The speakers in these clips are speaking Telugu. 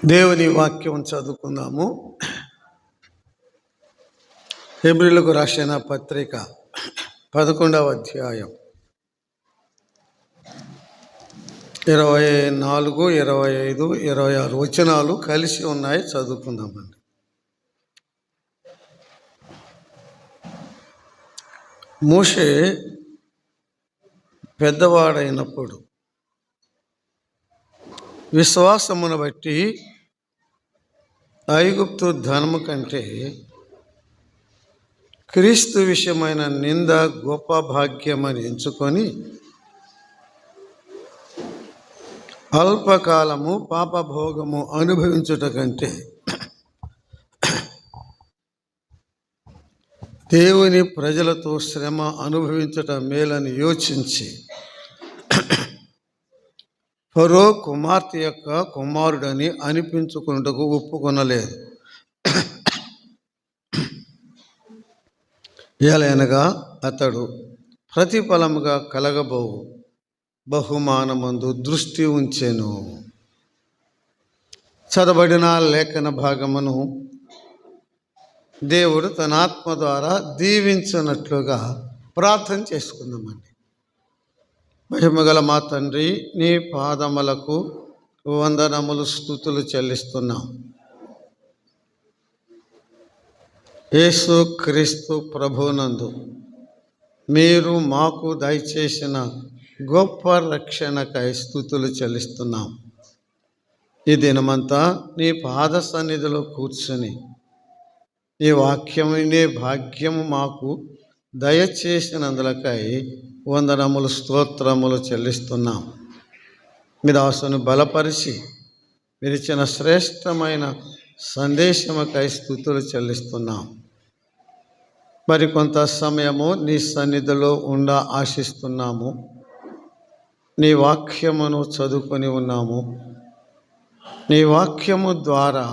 దేవుని వాక్యం చదువుకుందాము. హెబ్రీయులకు రాసిన పత్రిక 11వ అధ్యాయం 24, 25, 26 వచనాలు కలిసి ఉన్నాయి. చదువుకుందామండి. మోషే పెద్దవాడైనప్పుడు విశ్వాసమును బట్టి ఐగుప్తు ధనము కంటే క్రీస్తు విషయమైన నింద గొప్ప భాగ్యమని ఎంచుకొని అల్పకాలము పాపభోగము అనుభవించుట కంటే దేవుని ప్రజలతో శ్రమ అనుభవించుట మేలని యోచించి ఫరో కుమార్తె యొక్క కుమారుడని అనిపించుకున్నటకు ఒప్పుకొనలేదు. ఏలైనగా అతడు ప్రతిఫలముగా కలగబోవు బహుమానమందు దృష్టి ఉంచెను. చదవబడిన లేఖన భాగమును దేవుడు తన ఆత్మ ద్వారా దీవించినట్లుగా ప్రార్థన చేసుకుందామండి. మహిమగల మా తండ్రి, నీ పాదములకు వందనములు స్తుతులు చెల్లిస్తున్నాం. యేసు క్రీస్తు ప్రభునందు మీరు మాకు దయచేసిన గొప్ప రక్షణకై స్తుతులు చెల్లిస్తున్నాం. ఈ దినమంతా నీ పాద సన్నిధిలో కూర్చొని నీ వాక్యము నీ భాగ్యము మాకు దయచేసినందులకై వందనములు స్తోత్రములు చెల్లిస్తున్నాం. మీ దాసును బలపరిచి మీరిచ్చిన శ్రేష్టమైన సందేశముకై స్తుతులు చెల్లిస్తున్నాం. మరికొంత సమయము నీ సన్నిధిలో ఆశిస్తున్నాము. నీ వాక్యమును చదువుకొని ఉన్నాము. నీ వాక్యము ద్వారా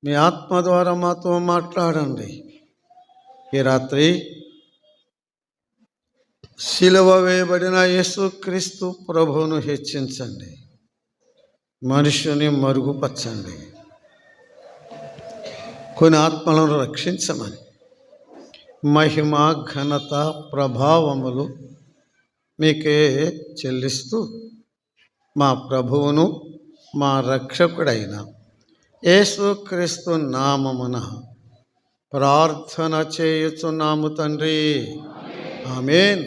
మీ ఆత్మ ద్వారా మాతో మాట్లాడండి. ఈ రాత్రి శిలువ వేయబడిన యేసుక్రీస్తు ప్రభువును హెచ్చించండి, మనుషుని మరుగుపరచండి, కొన్ని ఆత్మలను రక్షించమని మహిమ ఘనత ప్రభావములు మీకే చెల్లిస్తూ మా ప్రభువును మా రక్షకుడైన యేసుక్రీస్తు నామమున ప్రార్థన చేయుచున్నాము తండ్రి, ఆమేన్.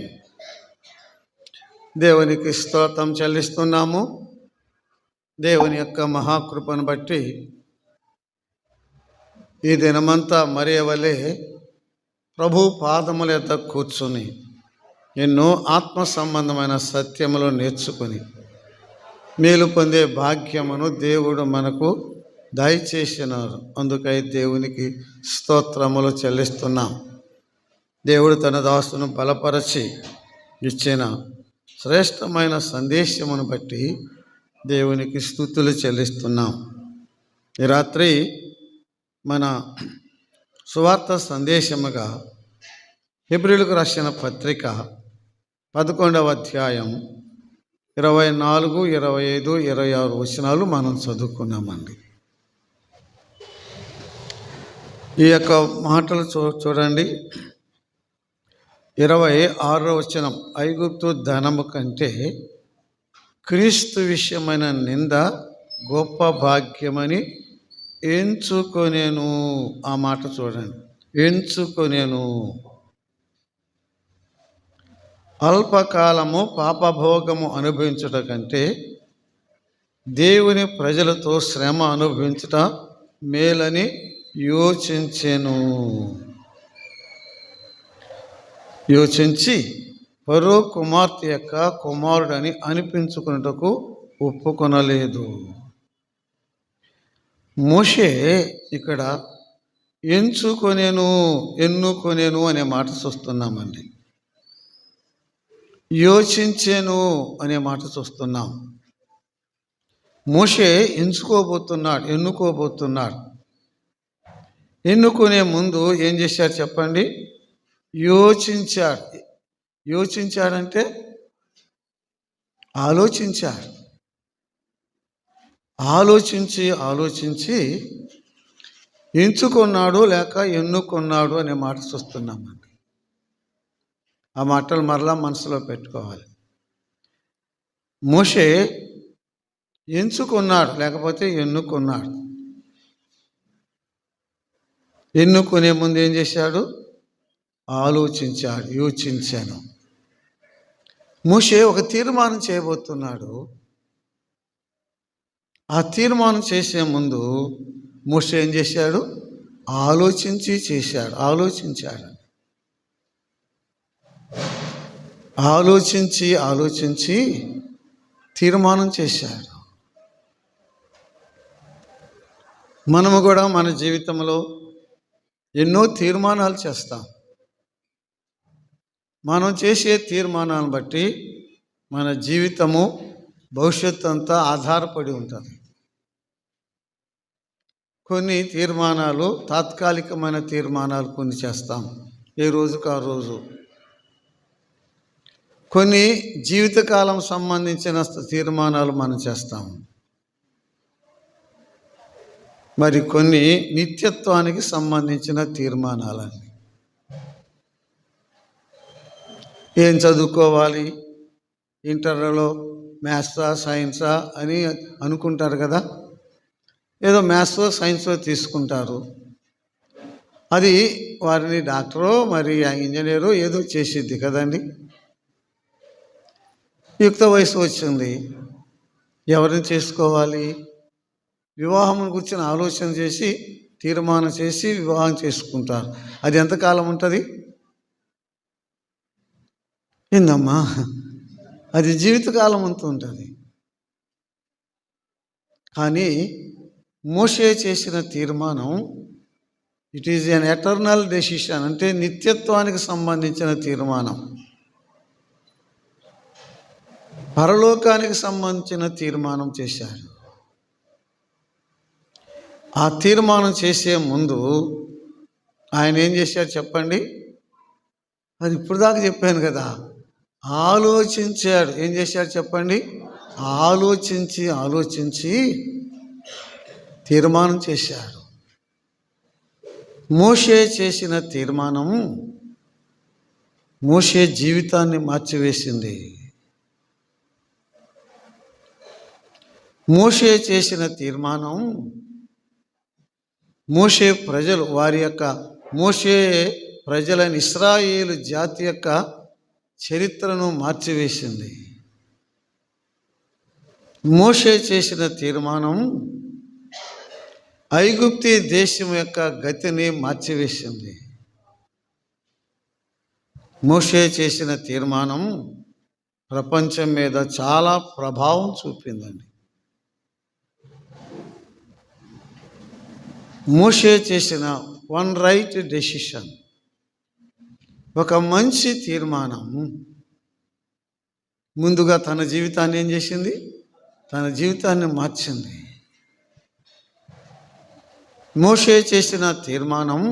దేవునికి స్తోత్రం చెల్లిస్తున్నాము. దేవుని యొక్క మహాకృపను బట్టి ఈ దినమంతా మరియవలే ప్రభు పాదముల యొద్ద కూర్చొని ఎన్నో ఆత్మ సంబంధమైన సత్యములు నేర్చుకొని మేలు పొందే భాగ్యమును దేవుడు మనకు దయచేసినారు. అందుకై దేవునికి స్తోత్రములు చెల్లిస్తున్నాం. దేవుడు తన దాసును బలపరచి ఇచ్చిన శ్రేష్టమైన సందేశమును బట్టి దేవునికి స్తుతులు చెల్లిస్తున్నాం. ఈ రాత్రి మన సువార్త సందేశముగా హెబ్రీయులకు రాసిన పత్రిక 11వ అధ్యాయం 24, 25, 26 వచనాలు మనం చదువుకున్నామండి. ఈ యొక్క మాటలు చూడండి. 26వ వచనం, ఐగుప్తు ధనము కంటే క్రీస్తు విషయమైన నింద గొప్ప భాగ్యమని ఎంచుకొనేను. ఆ మాట చూడండి, ఎంచుకొనేను. అల్పకాలము పాపభోగము అనుభవించుట కంటే దేవుని ప్రజలతో శ్రమ అనుభవించుట మేలని యోచించి ఫరో కుమార్తె యొక్క కుమారుడని అనిపించుకున్నటకు ఒప్పుకొనలేదు. మోషే ఇక్కడ ఎన్నుకొనేను అనే మాట చూస్తున్నామండి. యోచించెను అనే మాట చూస్తున్నాం. మోషే ఎన్నుకోబోతున్నాడు. ఎన్నుకునే ముందు ఏం చేశాడు చెప్పండి? యోచించాడంటే ఆలోచించాడు. ఆలోచించి ఆలోచించి ఎంచుకున్నాడు లేక ఎన్నుకున్నాడు అనే మాట చూస్తున్నామండి. ఆ మాటలు మరలా మనసులో పెట్టుకోవాలి. మోషే ఎంచుకున్నాడు లేకపోతే ఎన్నుకున్నాడు. ఎన్నుకునే ముందు ఏం చేశాడు? ఆలోచించాడు, యోచించాను. మోషే ఒక తీర్మానం చేయబోతున్నాడు. ఆ తీర్మానం చేసే ముందు మోషే ఏం చేశాడు? ఆలోచించి చేశాడు. ఆలోచించి తీర్మానం చేశాడు. మనము కూడా మన జీవితంలో ఎన్నో తీర్మానాలు చేస్తాం. మనం చేసే తీర్మానాలను బట్టి మన జీవితము, భవిష్యత్తు అంతా ఆధారపడి ఉంటుంది. కొన్ని తీర్మానాలు తాత్కాలికమైన తీర్మానాలు కొన్ని చేస్తాం, ఏ రోజుకు ఆ రోజు. కొన్ని జీవితకాలం సంబంధించిన తీర్మానాలు మనం చేస్తాం. మరి కొన్ని నిత్యత్వానికి సంబంధించిన తీర్మానాలని. ఏం చదువుకోవాలి, ఇంటర్లో మ్యాథ్సా సైన్సా అని అనుకుంటారు కదా. ఏదో మ్యాథ్సో సైన్సో తీసుకుంటారు. అది వారిని డాక్టరో మరి ఇంజనీరో ఏదో చేసిద్ది కదండి. యుక్త వయసు వచ్చింది, ఎవరిని చేసుకోవాలి? వివాహం గురించి ఆలోచన చేసి తీర్మానం చేసి వివాహం చేసుకుంటారు. అది ఎంతకాలం ఉంటుంది? ఏందమ్మా, అది జీవితకాలం అంతా ఉంటుంది. కానీ మోషే చేసిన తీర్మానం it is an eternal decision, అంటే నిత్యత్వానికి సంబంధించిన తీర్మానం, పరలోకానికి సంబంధించిన తీర్మానం చేశాడు. ఆ తీర్మానం చేసే ముందు ఆయన ఏం చేశాడు చెప్పండి? అది ఇప్పుడు దాకా చెప్పాను కదా, ఆలోచించాడు. ఏం చేశాడు చెప్పండి? ఆలోచించి తీర్మానం చేశాడు. మోషే చేసిన తీర్మానం మోషే జీవితాన్ని మార్చివేసింది. మోషే చేసిన తీర్మానం మోషే ప్రజలు మోషే ప్రజలైన ఇశ్రాయేలు జాతి యొక్క చరిత్రను మార్చివేసింది. మోషే చేసిన తీర్మానం ఐగుప్తీ దేశం యొక్క గతిని మార్చివేసింది. మోషే చేసిన తీర్మానం ప్రపంచం మీద చాలా ప్రభావం చూపిందండి. మోషే చేసిన వన్ రైట్ డెసిషన్, ఒక మంచి తీర్మానం ముందుగా తన జీవితాన్ని ఏం చేసింది? తన జీవితాన్ని మార్చింది. మోషే చేసిన తీర్మానం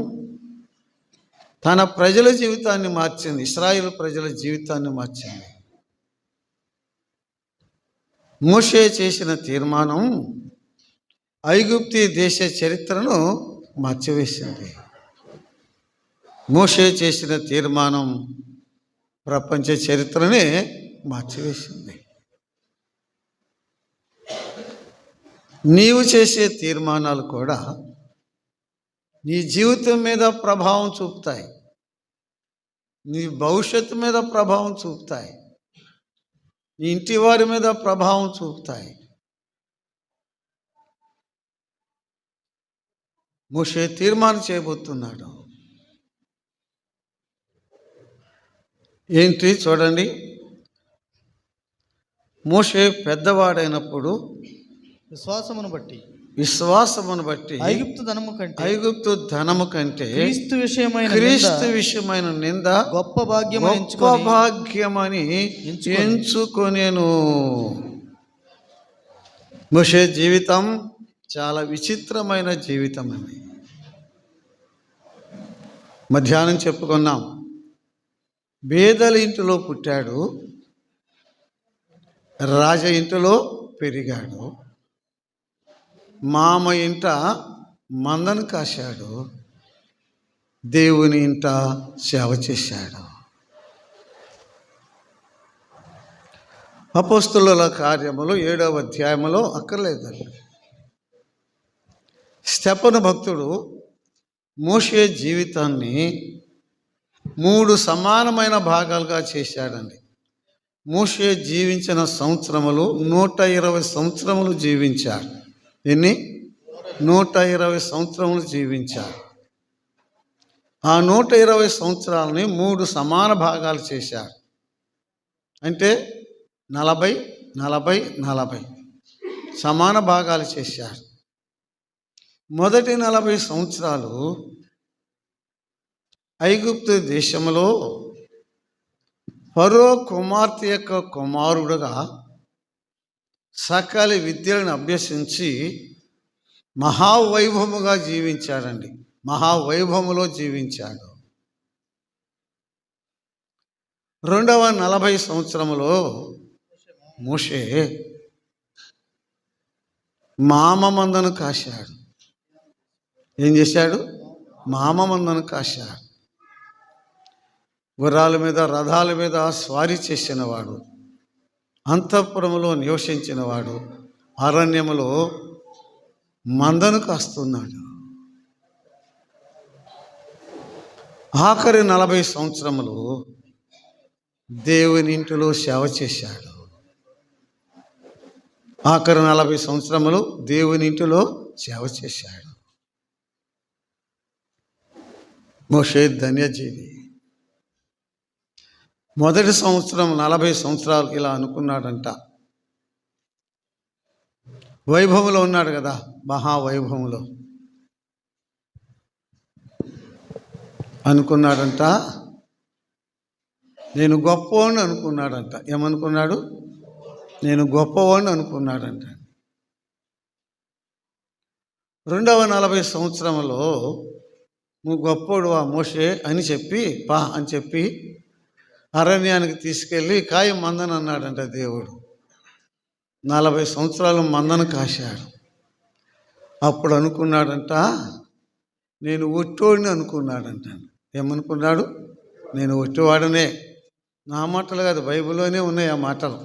తన ప్రజల జీవితాన్ని మార్చింది, ఇశ్రాయేలు ప్రజల జీవితాన్ని మార్చింది. మోషే చేసిన తీర్మానం ఐగుప్తీ దేశ చరిత్రను మార్చివేసింది. మోషే చేసిన తీర్మానం ప్రపంచ చరిత్రనే మార్చివేసింది. నీవు చేసే తీర్మానాలు కూడా నీ జీవితం మీద ప్రభావం చూపుతాయి, నీ భవిష్యత్తు మీద ప్రభావం చూపుతాయి, నీ ఇంటి వారి మీద ప్రభావం చూపుతాయి. మోషే తీర్మానం చేయబోతున్నాడు. ఏంటి చూడండి, మోషే పెద్దవాడైనప్పుడు విశ్వాసమును బట్టి ఐగుప్తు ధనము కంటే క్రీస్తు విషయమైన నింద గొప్ప భాగ్యమని ఎంచుకొనేను. మోషే జీవితం చాలా విచిత్రమైన జీవితం అని మధ్యాహ్నం చెప్పుకున్నాం. పేదల ఇంటిలో పుట్టాడు, రాజ ఇంటిలో పెరిగాడు. మామ ఇంట మందను కాశాడు, దేవుని ఇంట సేవ చేశాడు. అపోస్తలుల కార్యములు 7వ అధ్యాయములో అక్కర్లేదండి. స్తెఫను భక్తుడు మోషే జీవితాన్ని 3 సమానమైన భాగాలుగా చేశాడండి. మోషే జీవించిన సంవత్సరములు 120 సంవత్సరములు జీవించాడు. ఎన్ని? 120 సంవత్సరములు జీవించాడు. ఆ 120 సంవత్సరాలని 3 సమాన భాగాలు చేశాడు. అంటే 40, 40, 40 సమాన భాగాలు చేశాడు. మొదటి 40 సంవత్సరాలు ఐగుప్తు దేశంలో ఫరో కుమార్తె యొక్క కుమారుడుగా సకల విద్యలను అభ్యసించి మహావైభవముగా జీవించాడండి. మహావైభవములో జీవించాడు. రెండవ 40 సంవత్సరములో మోషే మామ మందను కాశాడు. ఏం చేశాడు? మామ మందను కాశాడు. గుర్రాల మీద, రథాల మీద స్వారీ చేసినవాడు, అంతఃపురములో నివసించినవాడు, అరణ్యములో మందను కాస్తున్నాడు. ఆఖరి 40 సంవత్సరములు దేవుని ఇంటిలో సేవ చేశాడు. ఆఖరి 40 సంవత్సరములు దేవుని ఇంటిలో సేవ చేశాడు. మోషే ధన్యజీవి. మొదటి సంవత్సరం 40 సంవత్సరాలు ఇలా అనుకున్నాడంట. వైభవంలో ఉన్నాడు కదా, మహావైభవంలో అనుకున్నాడంట. నేను గొప్పవాడిని అనుకున్నాడంట. ఏమనుకున్నాడు? నేను గొప్పవాడిని అనుకున్నాడంట. రెండవ 40 సంవత్సరంలో నువ్వు గొప్పోడువా మోషే అని చెప్పి పా అని చెప్పి అరణ్యానికి తీసుకెళ్ళి కాయ మందను అన్నాడంట దేవుడు. 40 సంవత్సరాలు మందను కాశాడు. అప్పుడు అనుకున్నాడంట నేను ఒట్టోడిని అనుకున్నాడంట. ఏమనుకున్నాడు? నేను ఒట్టివాడనే. నా మాటలు కాదు, బైబిల్లోనే ఉన్నాయి ఆ మాటలు.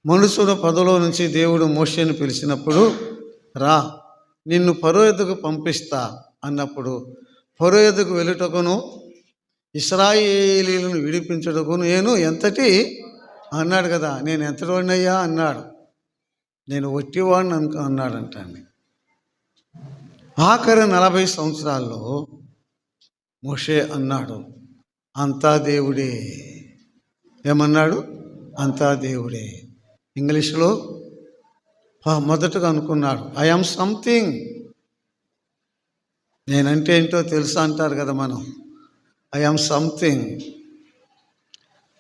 మనుషుల పదలో నుంచి దేవుడు మోషేని పిలిచినప్పుడు, రా నిన్ను ఫరో ఎద్దుకు పంపిస్తా అన్నప్పుడు, ఫరో ఎద్దుకు వెళ్ళుటకును ఇశ్రాయేలీలను విడిపించుటకు నేను ఎంతటి అన్నాడు కదా. నేను ఎంతటి వాడినయ్యా అన్నాడు. నేను ఒట్టివాడిని అన్నాడంట. ఆఖరి 40 సంవత్సరాల్లో మోషే అన్నాడు అంతా దేవుడే. ఏమన్నాడు? అంతా దేవుడే. ఇంగ్లీష్లో మొదటగా అనుకున్నాడు ఐ యామ్ సంథింగ్. నేనంటే ఏంటో తెలుసా అంటారు కదా మనం. I am something.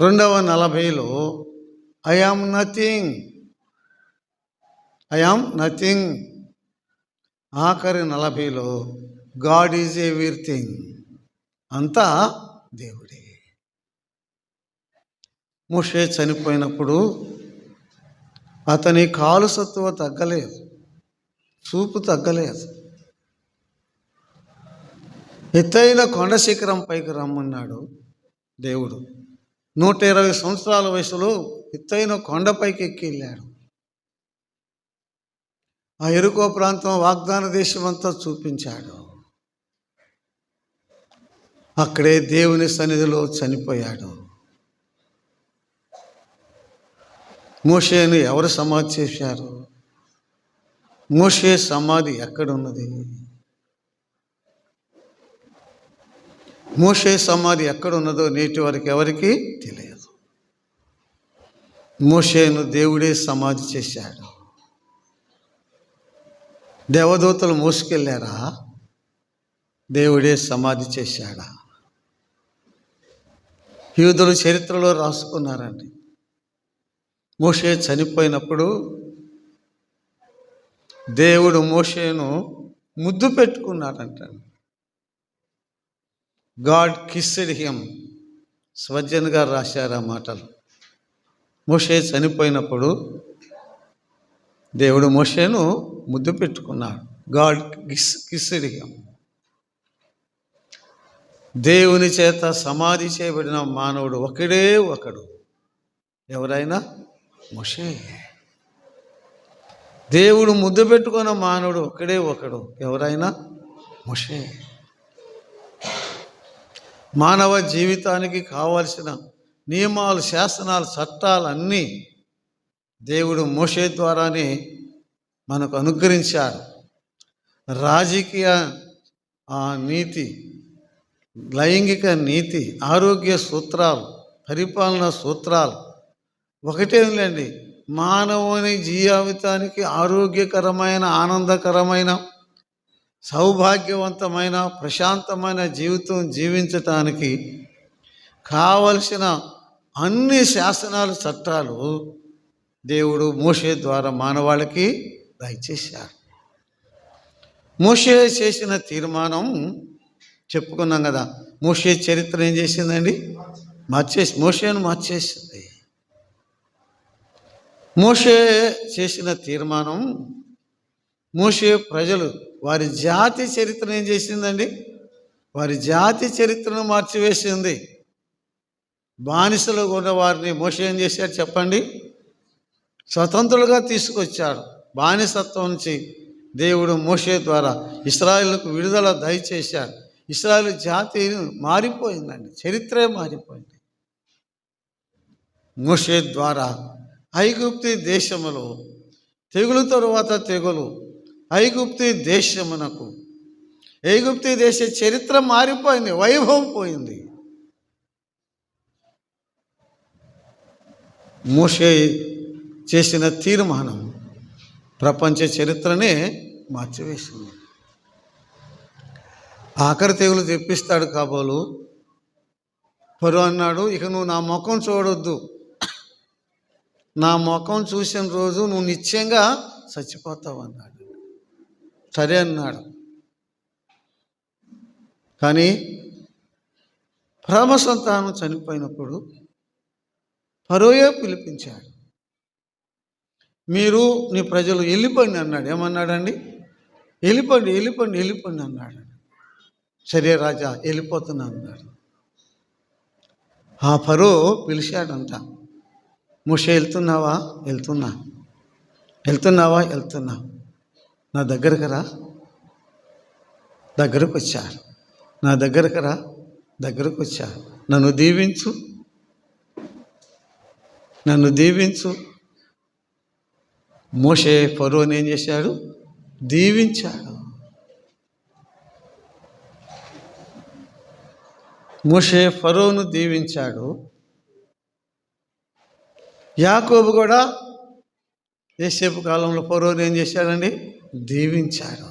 రెండవ 40లో I am nothing. I am nothing. ఆఖరి 40లో గాడ్ ఈజ్ ఎవ్రీథింగ్. అంతా దేవుడే. మోషే చనిపోయినప్పుడు అతని కాలు సత్తువ తగ్గలేదు, చూపు తగ్గలేదు. ఎత్తైన కొండ శిఖరం పైకి రమ్మన్నాడు దేవుడు. 120 సంవత్సరాల వయసులో ఎత్తైన కొండపైకి ఎక్కి వెళ్ళాడు. ఆ ఎరుకో ప్రాంతం వాగ్దాన దేశం అంతా చూపించాడు. అక్కడే దేవుని సన్నిధిలో చనిపోయాడు. మోషేను ఎవరు సమాధి చేశారు? మోషే సమాధి ఎక్కడున్నది? మోషే సమాధి ఎక్కడున్నదో నేటి వరకు ఎవరికి తెలియదు. మోషేను దేవుడే సమాధి చేశాడు. దేవదూతలు మోసుకెళ్ళారా? దేవుడే సమాధి చేశాడా? యూదులు చరిత్రలో రాసుకున్నారండి. మోషే చనిపోయినప్పుడు దేవుడు మోషేను ముద్దు పెట్టుకున్నాడంట. God kissed him. స్వజన్ గారు రాశారు ఆ మాటలు. మోషే చనిపోయినప్పుడు దేవుడు మోషేను ముద్దు పెట్టుకున్నాడు. God kissed him. దేవుని చేత సమాధి చేయబడిన మానవుడు ఒకడే ఒకడు, ఎవరైనా మోషే. దేవుడు ముద్దు పెట్టుకున్న మానవుడు ఒకడే ఒకడు, ఎవరైనా మోషే. మానవ జీవితానికి కావలసిన నియమాలు, శాసనాలు, చట్టాలు అన్నీ దేవుడు మోషే ద్వారానే మనకు అనుగ్రహించాడు. రాజకీయ నీతి, లైంగిక నీతి, ఆరోగ్య సూత్రాలు, పరిపాలన సూత్రాలు ఒకటేంలేండి. మానవుని జీవితానికి ఆరోగ్యకరమైన, ఆనందకరమైన, సౌభాగ్యవంతమైన, ప్రశాంతమైన జీవితం జీవించటానికి కావలసిన అన్ని శాసనాలు, చట్టాలు దేవుడు మోషే ద్వారా మానవాళికి దయచేశాడు. మోషే చేసిన తీర్మానం చెప్పుకున్నాం కదా. మోషే చరిత్ర ఏం చేసిందండి? మోషేను మార్చేసింది. మోషే చేసిన తీర్మానం, మోషే ప్రజలు వారి జాతి చరిత్రను ఏం చేసిందండి? వారి జాతి చరిత్రను మార్చివేసింది. బానిసలు ఉన్న వారిని మోషే ఏం చేశాడు చెప్పండి? స్వతంత్రులుగా తీసుకొచ్చాడు. బానిసత్వం నుంచి దేవుడు మోషే ద్వారా ఇశ్రాయేలుకు విడుదల దయచేశాడు. ఇశ్రాయేలు జాతి మారిపోయిందండి, చరిత్రే మారిపోయింది. మోషే ద్వారా ఐగుప్తు దేశములో తెగులు తరువాత తెగులు, ఐగుప్తు దేశమునకు, ఐగుప్తు దేశ చరిత్ర మారిపోయింది, వైభవం పోయింది. మోషే చేసిన తీర్మానం ప్రపంచ చరిత్రనే మార్చివేసింది. ఆఖరి తెగులు తెప్పిస్తాడు కాబోలు. ఫరో అన్నాడు, ఇక నువ్వు నా ముఖం చూడొద్దు, నా ముఖం చూసిన రోజు నువ్వు నిశ్చయంగా చచ్చిపోతావు అన్నాడు. సరే అన్నాడు. కానీ ప్రథమ సంతానం చనిపోయినప్పుడు ఫరోయే పిలిపించాడు. మీరు నీ ప్రజలు వెళ్ళిపోండి అన్నాడు. ఏమన్నాడండి? వెళ్ళిపోండి, వెళ్ళిపోండి, వెళ్ళిపోండి అన్నాడు. సరే రాజా వెళ్ళిపోతున్నా అన్నాడు. ఆ ఫరో పిలిచాడంట, మోషే వెళ్తున్నావా? వెళ్తున్నా. వెళ్తున్నావా? వెళ్తున్నా. నా దగ్గరకు రా. దగ్గరకు వచ్చాడు. నా దగ్గరకు రా. దగ్గరకు వచ్చాడు. నన్ను దీవించు, నన్ను దీవించు. మోషే ఫరోని ఏం చేశాడు? దీవించాడు. మోషే ఫరోను దీవించాడు. యాకోబు కూడా యోసేపు కాలంలో ఫరోని ఏం చేశాడండి? దీవించాడు.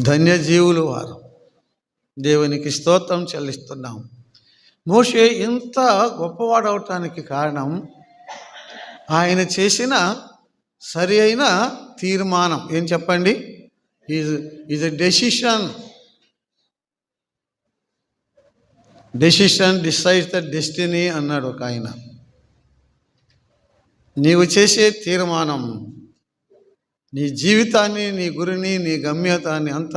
ధన్యజీవులు వారు. దేవునికి స్తోత్రం చెల్లిస్తున్నాం. మోషే ఇంత గొప్పవాడవటానికి కారణం ఆయన చేసిన సరి అయిన తీర్మానం. ఏం చెప్పండి? Is a decision decides the destiny అన్నాడు ఒక ఆయన. నీవు చేసే తీర్మానం నీ జీవితాన్ని, నీ గురిని, నీ గమ్యతాన్ని అంత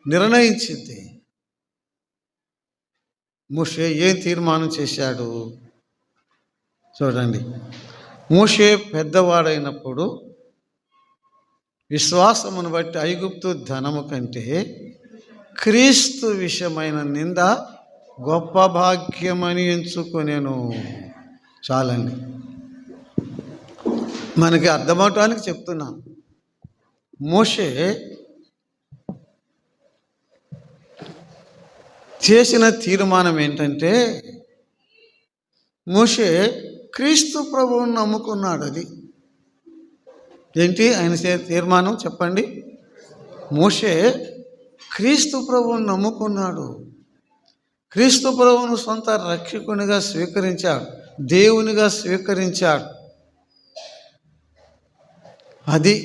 నిర్ణయించింది. మోషే ఏం తీర్మానం చేశాడు చూడండి. మోషే పెద్దవాడైనప్పుడు విశ్వాసమును బట్టి ఐగుప్తు ధనము కంటే క్రీస్తు విషయమైన నింద గొప్ప భాగ్యమని ఎంచుకొనేను. చాలండి, మనకి అర్థమవటానికి చెప్తున్నాం. మోషే చేసిన తీర్మానం ఏంటంటే, మోషే క్రీస్తు ప్రభువుని నమ్ముకున్నాడు. అది ఏంటి ఆయన తీర్మానం చెప్పండి? మోషే క్రీస్తు ప్రభువుని నమ్ముకున్నాడు. క్రీస్తు ప్రభువును సొంత రక్షకునిగా స్వీకరించాడు, దేవునిగా స్వీకరించాడు. అది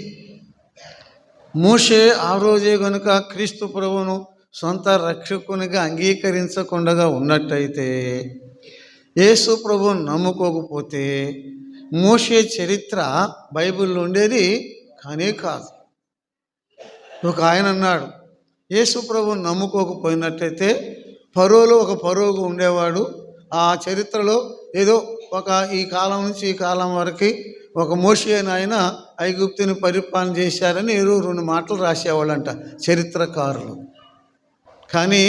మోషే ఆ రోజే కనుక క్రీస్తు ప్రభువును సొంత రక్షకునిగా అంగీకరించకుండా ఉన్నట్టయితే, యేసు ప్రభువును నమ్ముకోకపోతే మోషే చరిత్ర బైబిల్లో ఉండేది కానే కాదు. ఒక ఆయన అన్నాడు, యేసు ప్రభువుని నమ్ముకోకపోయినట్టయితే ఫరోలో ఒక ఫరోగా ఉండేవాడు. ఆ చరిత్రలో ఏదో ఒక ఈ కాలం నుంచి ఈ కాలం వరకు ఒక మోషే అని ఆయన ఐగుప్తుని పరిపాలన చేశారని ఏదో 2 మాటలు రాసేవాళ్ళంట చరిత్రకారులు. కానీ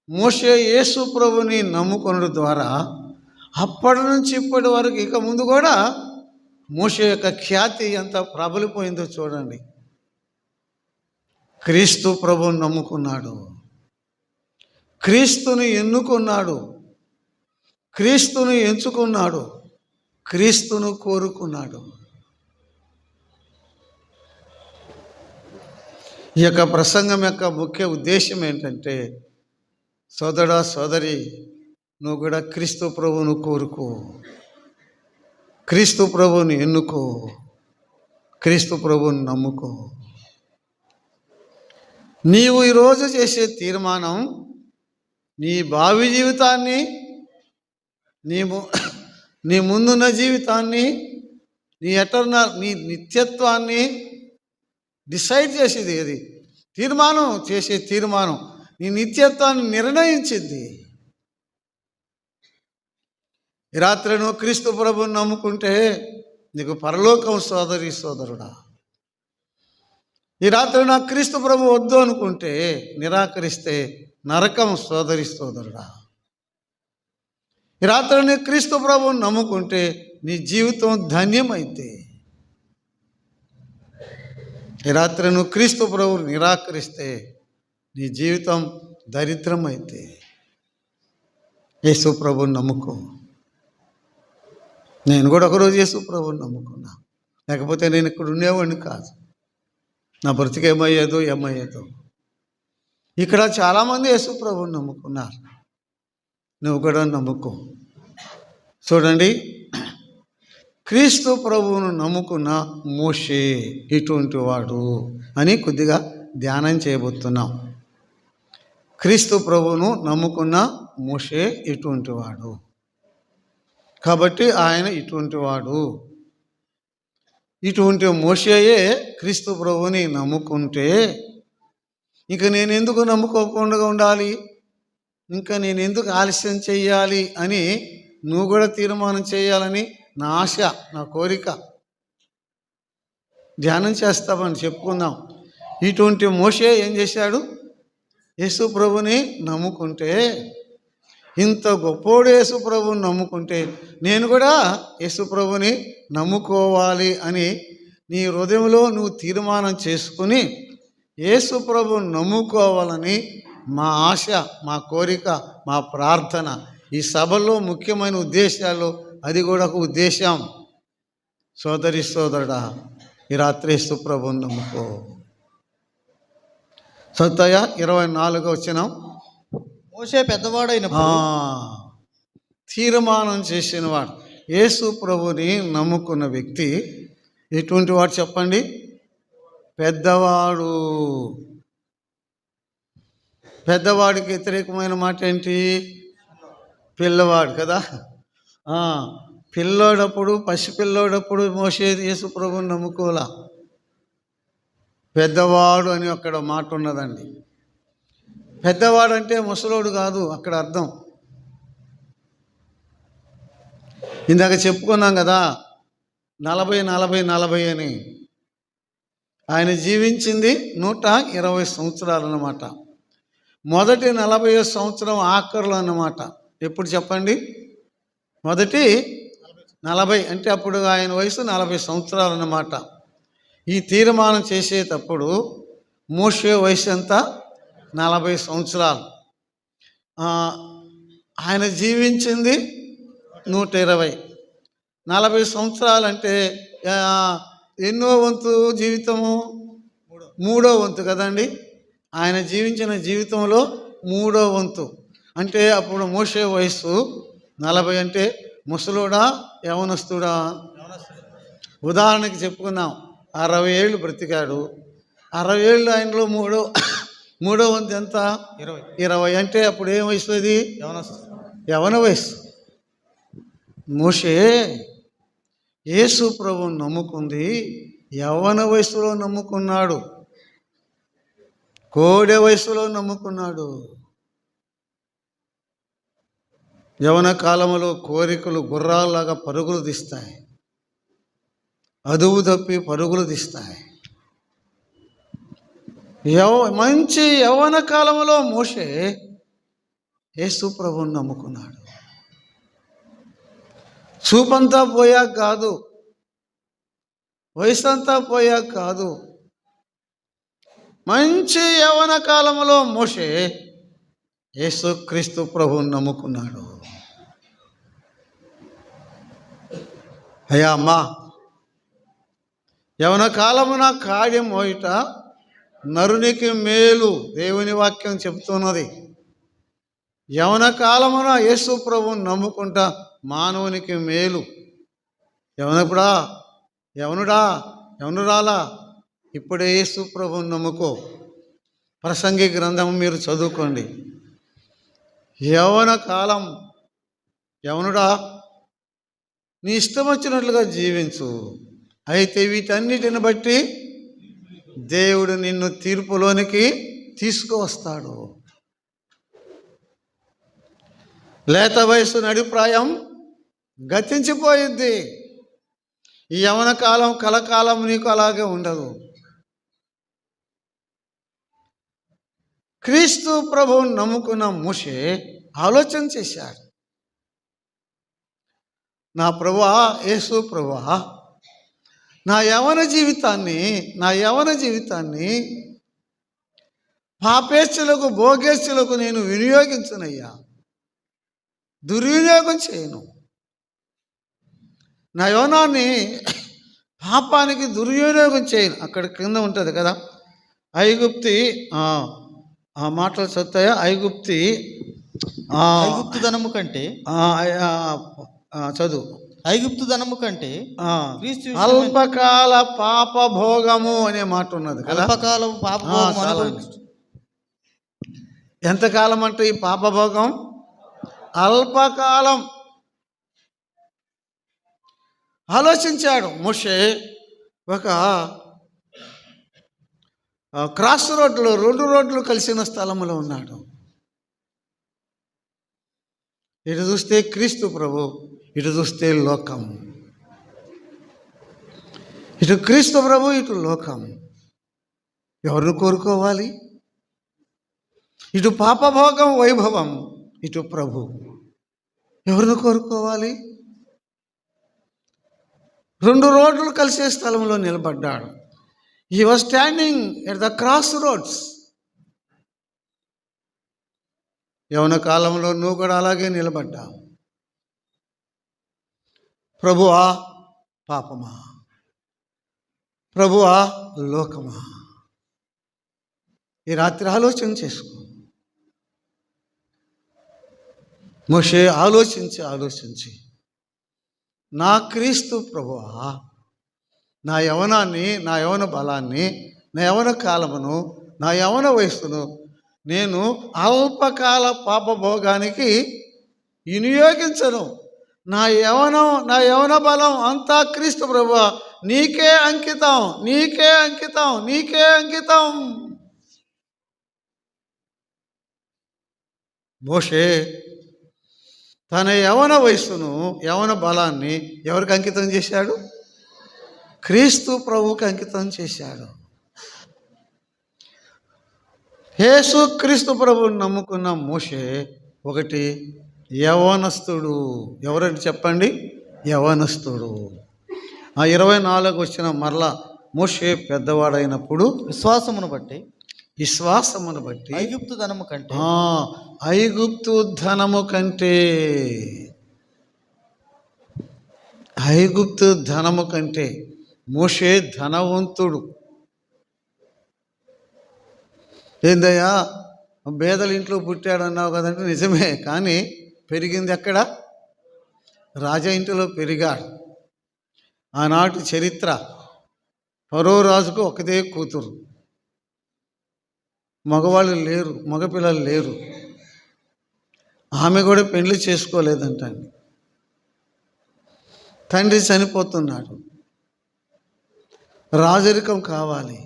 మోషే యేసు ప్రభుని నమ్ముకొనడం ద్వారా అప్పటి నుంచి ఇప్పటి వరకు ఇక ముందు కూడా మోషే యొక్క ఖ్యాతి ఎంత ప్రబలిపోయిందో చూడండి. క్రీస్తు ప్రభువుని నమ్ముకున్నాడు, క్రీస్తుని ఎన్నుకున్నాడు, క్రీస్తుని ఎంచుకున్నాడు, క్రీస్తును కోరుకున్నాడు. ఈ యొక్క ప్రసంగం యొక్క ముఖ్య ఉద్దేశం ఏంటంటే, సోదరా సోదరి, నువ్వు కూడా క్రీస్తు ప్రభువును కోరుకో, క్రీస్తు ప్రభువుని ఎన్నుకో, క్రీస్తు ప్రభువుని నమ్ముకో. నీవు ఈరోజు చేసే తీర్మానం నీ భావి జీవితాన్ని, నీ ముందున్న జీవితాన్ని, నీ ఎటర్నల్, నీ నిత్యత్వాన్ని డిసైడ్ చేసేది. అది తీర్మానం చేసే తీర్మానం నీ నిత్యత్వాన్ని నిర్ణయించింది. ఈ రాత్రి నువ్వు క్రీస్తు ప్రభువుని నమ్ముకుంటే నీకు పరలోకం సోదరి సోదరుడా. ఈ రాత్రి నాకు క్రీస్తు ప్రభు వద్దు అనుకుంటే, నిరాకరిస్తే నరకం సోదరి సోదరుడా. ఈ రాత్రి నీ క్రీస్తు ప్రభువుని నమ్ముకుంటే నీ జీవితం ధన్యమైతే. ఈ రాత్రి నువ్వు క్రీస్తు ప్రభువుని నిరాకరిస్తే నీ జీవితం దరిద్రమైతే. యేసు ప్రభువుని నమ్ముకో. నేను కూడా ఒకరోజు యేసు ప్రభువుని నమ్ముకున్నా, లేకపోతే నేను ఇక్కడ ఉండేవాడిని కాదు. నా బ్రతికి ఏమయ్యేదో. ఇక్కడ చాలామంది యేసు ప్రభువుని నమ్ముకున్నారు, నువ్వు కూడా నమ్ముకో. చూడండి, క్రీస్తు ప్రభువును నమ్ముకున్న మోషే ఇటువంటి వాడు అని కొద్దిగా ధ్యానం చేయబోతున్నాం. క్రీస్తు ప్రభువును నమ్ముకున్న మోషే ఇటువంటి వాడు కాబట్టి ఆయన ఇటువంటి వాడు. ఇటువంటి మోషేయే క్రీస్తు ప్రభువుని నమ్ముకుంటే ఇక నేను ఎందుకు నమ్ముకోకుండా ఉండాలి, ఇంకా నేను ఎందుకు ఆలస్యం చెయ్యాలి అని నువ్వు కూడా తీర్మానం చేయాలని నా ఆశ, నా కోరిక. ధ్యానం చేస్తామని చెప్పుకుందాం. ఇటువంటి మోషే ఏం చేశాడు? యేసు ప్రభుని నమ్ముకుంటే, ఇంత గొప్పోడు యేసు ప్రభుని నమ్ముకుంటే నేను కూడా యేసు ప్రభుని నమ్ముకోవాలి అని నీ హృదయంలో నువ్వు తీర్మానం చేసుకుని యేసు ప్రభుని నమ్ముకోవాలని మా ఆశ, మా కోరిక, మా ప్రార్థన. ఈ సభలో ముఖ్యమైన ఉద్దేశాలు అది కూడా ఒక ఉద్దేశం. సోదరి సోదరుడా, ఈ రాత్రి యేసు ప్రభుని నమ్ముకో. సత్తయ్య 24వ వచనం. మోషే పెద్దవాడైనప్పుడు తీర్మానం చేసినవాడు. యేసు ప్రభుని నమ్ముకున్న వ్యక్తి ఎటువంటి వాడు చెప్పండి? పెద్దవాడు. పెద్దవాడికి వ్యతిరేకమైన మాట ఏంటి? పిల్లవాడు కదా. పిల్లోడప్పుడు, పసిపిల్లోడప్పుడు మోషే యేసు ప్రభుని నమ్ముకోలా. పెద్దవాడు అని అక్కడ మాట ఉన్నదండి. పెద్దవాడు అంటే ముసలోడు కాదు అక్కడ అర్థం. ఇందాక చెప్పుకున్నాం కదా 40 అని. ఆయన జీవించింది 120 సంవత్సరాలు అన్నమాట. మొదటి 40 సంవత్సరం ఆఖరులు అన్నమాట. ఎప్పుడు చెప్పండి? మొదటి 40 అంటే అప్పుడు ఆయన వయసు 40 సంవత్సరాలు అన్నమాట. ఈ తీర్మానం చేసేటప్పుడు మోషే వయసు ఎంత? 40 సంవత్సరాలు. ఆయన జీవించింది 120. 40 సంవత్సరాలు అంటే ఎన్నో వంతు జీవితము? 3వ వంతు కదండి. ఆయన జీవించిన జీవితంలో 3వ వంతు. అంటే అప్పుడు మోషే వయసు 40 అంటే ముసలోడా యవనస్తుడా? ఉదాహరణకి చెప్పుకున్నాం, 60 ఏళ్ళు బ్రతికాడు. 60 ఏళ్ళు ఆయనలో మూడో వంతు ఎంత? 20 అంటే అప్పుడు ఏం వయసు? అది యవన వయసు. మోషే యేసు ప్రభువుని నమ్ముకుంది యవ్వన వయసులో నమ్ముకున్నాడు, కోడె వయసులో నమ్ముకున్నాడు. యవ్వన కాలంలో కోరికలు గుర్రాల్లాగా పరుగులు తీస్తాయి, అదువు తప్పి పరుగులు తీస్తాయి. మంచి యవ్వన కాలంలో మోషే యేసు ప్రభువుని నమ్ముకున్నాడు. చూపంతా పోయాక కాదు, వయసంతా పోయాక కాదు, మంచి యవ్వన కాలంలో మోషే యేసుక్రీస్తు ప్రభువుని నమ్ముకున్నాడు. అయ్యా అమ్మా, యవ్వన కాలమున కాడి మోయిట నరునికి మేలు, దేవుని వాక్యం చెబుతున్నది. యవ్వన కాలమున యేసు ప్రభువుని నమ్ముకుంటా మానవునికి మేలు. యవనురాలా, ఇప్పుడే యేసు ప్రభువుని నమ్ముకో. ప్రసంగి గ్రంథం మీరు చదువుకోండి. యవ్వన కాలం, యవనుడా, నీ ఇష్టం వచ్చినట్లుగా జీవించు. అయితే వీటన్నిటిని బట్టి దేవుడు నిన్ను తీర్పులోనికి తీసుకువస్తాడు. లేత వయసు నడిప్రాయం గతించిపోయిద్ది. ఈ యవ్వన కాలం కలకాలం నీకు అలాగే ఉండదు. క్రీస్తు ప్రభువుని నమ్ముకున్న మోషే ఆలోచన చేశాడు. నా ప్రభువా, యేసు ప్రభువా, నా యవ్వన జీవితాన్ని పాపేచ్ఛలకు భోగేచ్ఛలకు నేను వినియోగించనయ్యా, దుర్వినియోగం చేయను. నా యవ్వనాన్ని పాపానికి దుర్వినియోగం చేయను. అక్కడ కింద ఉంటుంది కదా, ఐగుప్తి ఆ మాటలు చదువుతాయా? ఐగుప్తు ధనము కంటే చదువు. ఐగుప్తు ధనము కంటే అల్పకాల పాప భోగము అనే మాట ఉన్నది కదా. అల్పకాలం పాప భోగం. ఎంతకాలం అంటే ఈ పాపభోగం? అల్పకాలం. ఆలోచించాడు మోషే. ఒక క్రాస్ రోడ్లో, 2 రోడ్లు కలిసిన స్థలంలో ఉన్నాడు. ఇటు చూస్తే క్రీస్తు ప్రభు, ఇటు చూస్తే లోకం. ఇటు క్రీస్తు ప్రభు, ఇటు లోకం. ఎవరిని కోరుకోవాలి? ఇటు పాపభోగం వైభవం, ఇటు ప్రభు. ఎవరిని కోరుకోవాలి? 2 రోడ్లు కలిసే స్థలంలో నిలబడ్డాడు. He was standing at the cross roads. యవ్వన కాలంలో నువ్వు కూడా అలాగే నిలబడ్డావు. ప్రభువా పాపమా, ప్రభువా లోకమా? ఈ రాత్రి ఆలోచన చేసుకో. మోషే ఆలోచించి నా క్రీస్తు ప్రభువా, నా యవ్వనాన్ని, నా యవ్వన బలాన్ని, నా యవ్వన కాలమును, నా యవ్వన వయస్సును నేను అల్పకాల పాపభోగానికి వినియోగించను. నా యవ్వన బలం అంతా క్రీస్తు ప్రభువా నీకే అంకితం, నీకే అంకితం, నీకే అంకితం. మోషే తన యవ్వన వయస్సును, యవ్వన బలాన్ని ఎవరికి అంకితం చేశాడు? క్రీస్తు ప్రభువుకి అంకితం చేశాడు. యేసు క్రీస్తు ప్రభువుని నమ్ముకున్న మోషే ఒకటి యవ్వనస్తుడు. ఎవరంటే చెప్పండి? యవ్వనస్తుడు. 24 వచ్చిన మరలా మోషే పెద్దవాడైనప్పుడు విశ్వాసమును బట్టి ఐగుప్తు ధనము కంటే మోషే ధనవంతుడు. ఏందయ్యా, పేదల ఇంట్లో పుట్టాడన్నావు కదంటే నిజమే, కానీ పెరిగింది ఎక్కడ? రాజా ఇంటిలో పెరిగాడు. ఆనాటి చరిత్ర, ఫరో రాజుకు ఒకదే కూతురు, మగవాళ్ళు లేరు, మగపిల్లలు లేరు. ఆమె కూడా పెళ్లి చేసుకోలేదంటండి. తండ్రి చనిపోతున్నాడు, రాజరికం కావాలి,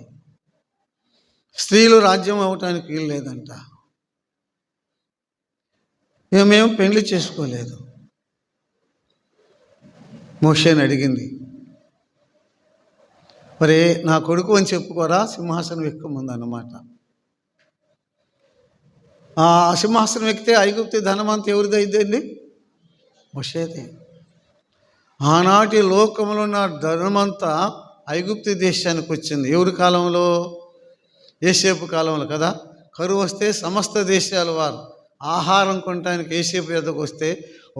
స్త్రీలు రాజ్యం అవ్వటానికి వీలు లేదంట. మేము పెళ్లి చేసుకోలేదు. మోషేని అడిగింది, మరి నా కొడుకు అని చెప్పుకోరా, సింహాసనం ఎక్కుమందన్నమాట. ఆ సింహాసనం ఎక్కితే ఐగుప్తు ధనమంతా ఎవరిది అయిద్దండి? మోషేదే. ఆనాటి లోకంలో ఉన్న ధనమంతా ఐగుప్తు దేశానికి వచ్చింది. ఎవరి కాలంలో? యోసేపు కాలంలో కదా. కరువు వస్తే సమస్త దేశాల వారు ఆహారం కొనడానికి యోసేపు ఎద్దకు వస్తే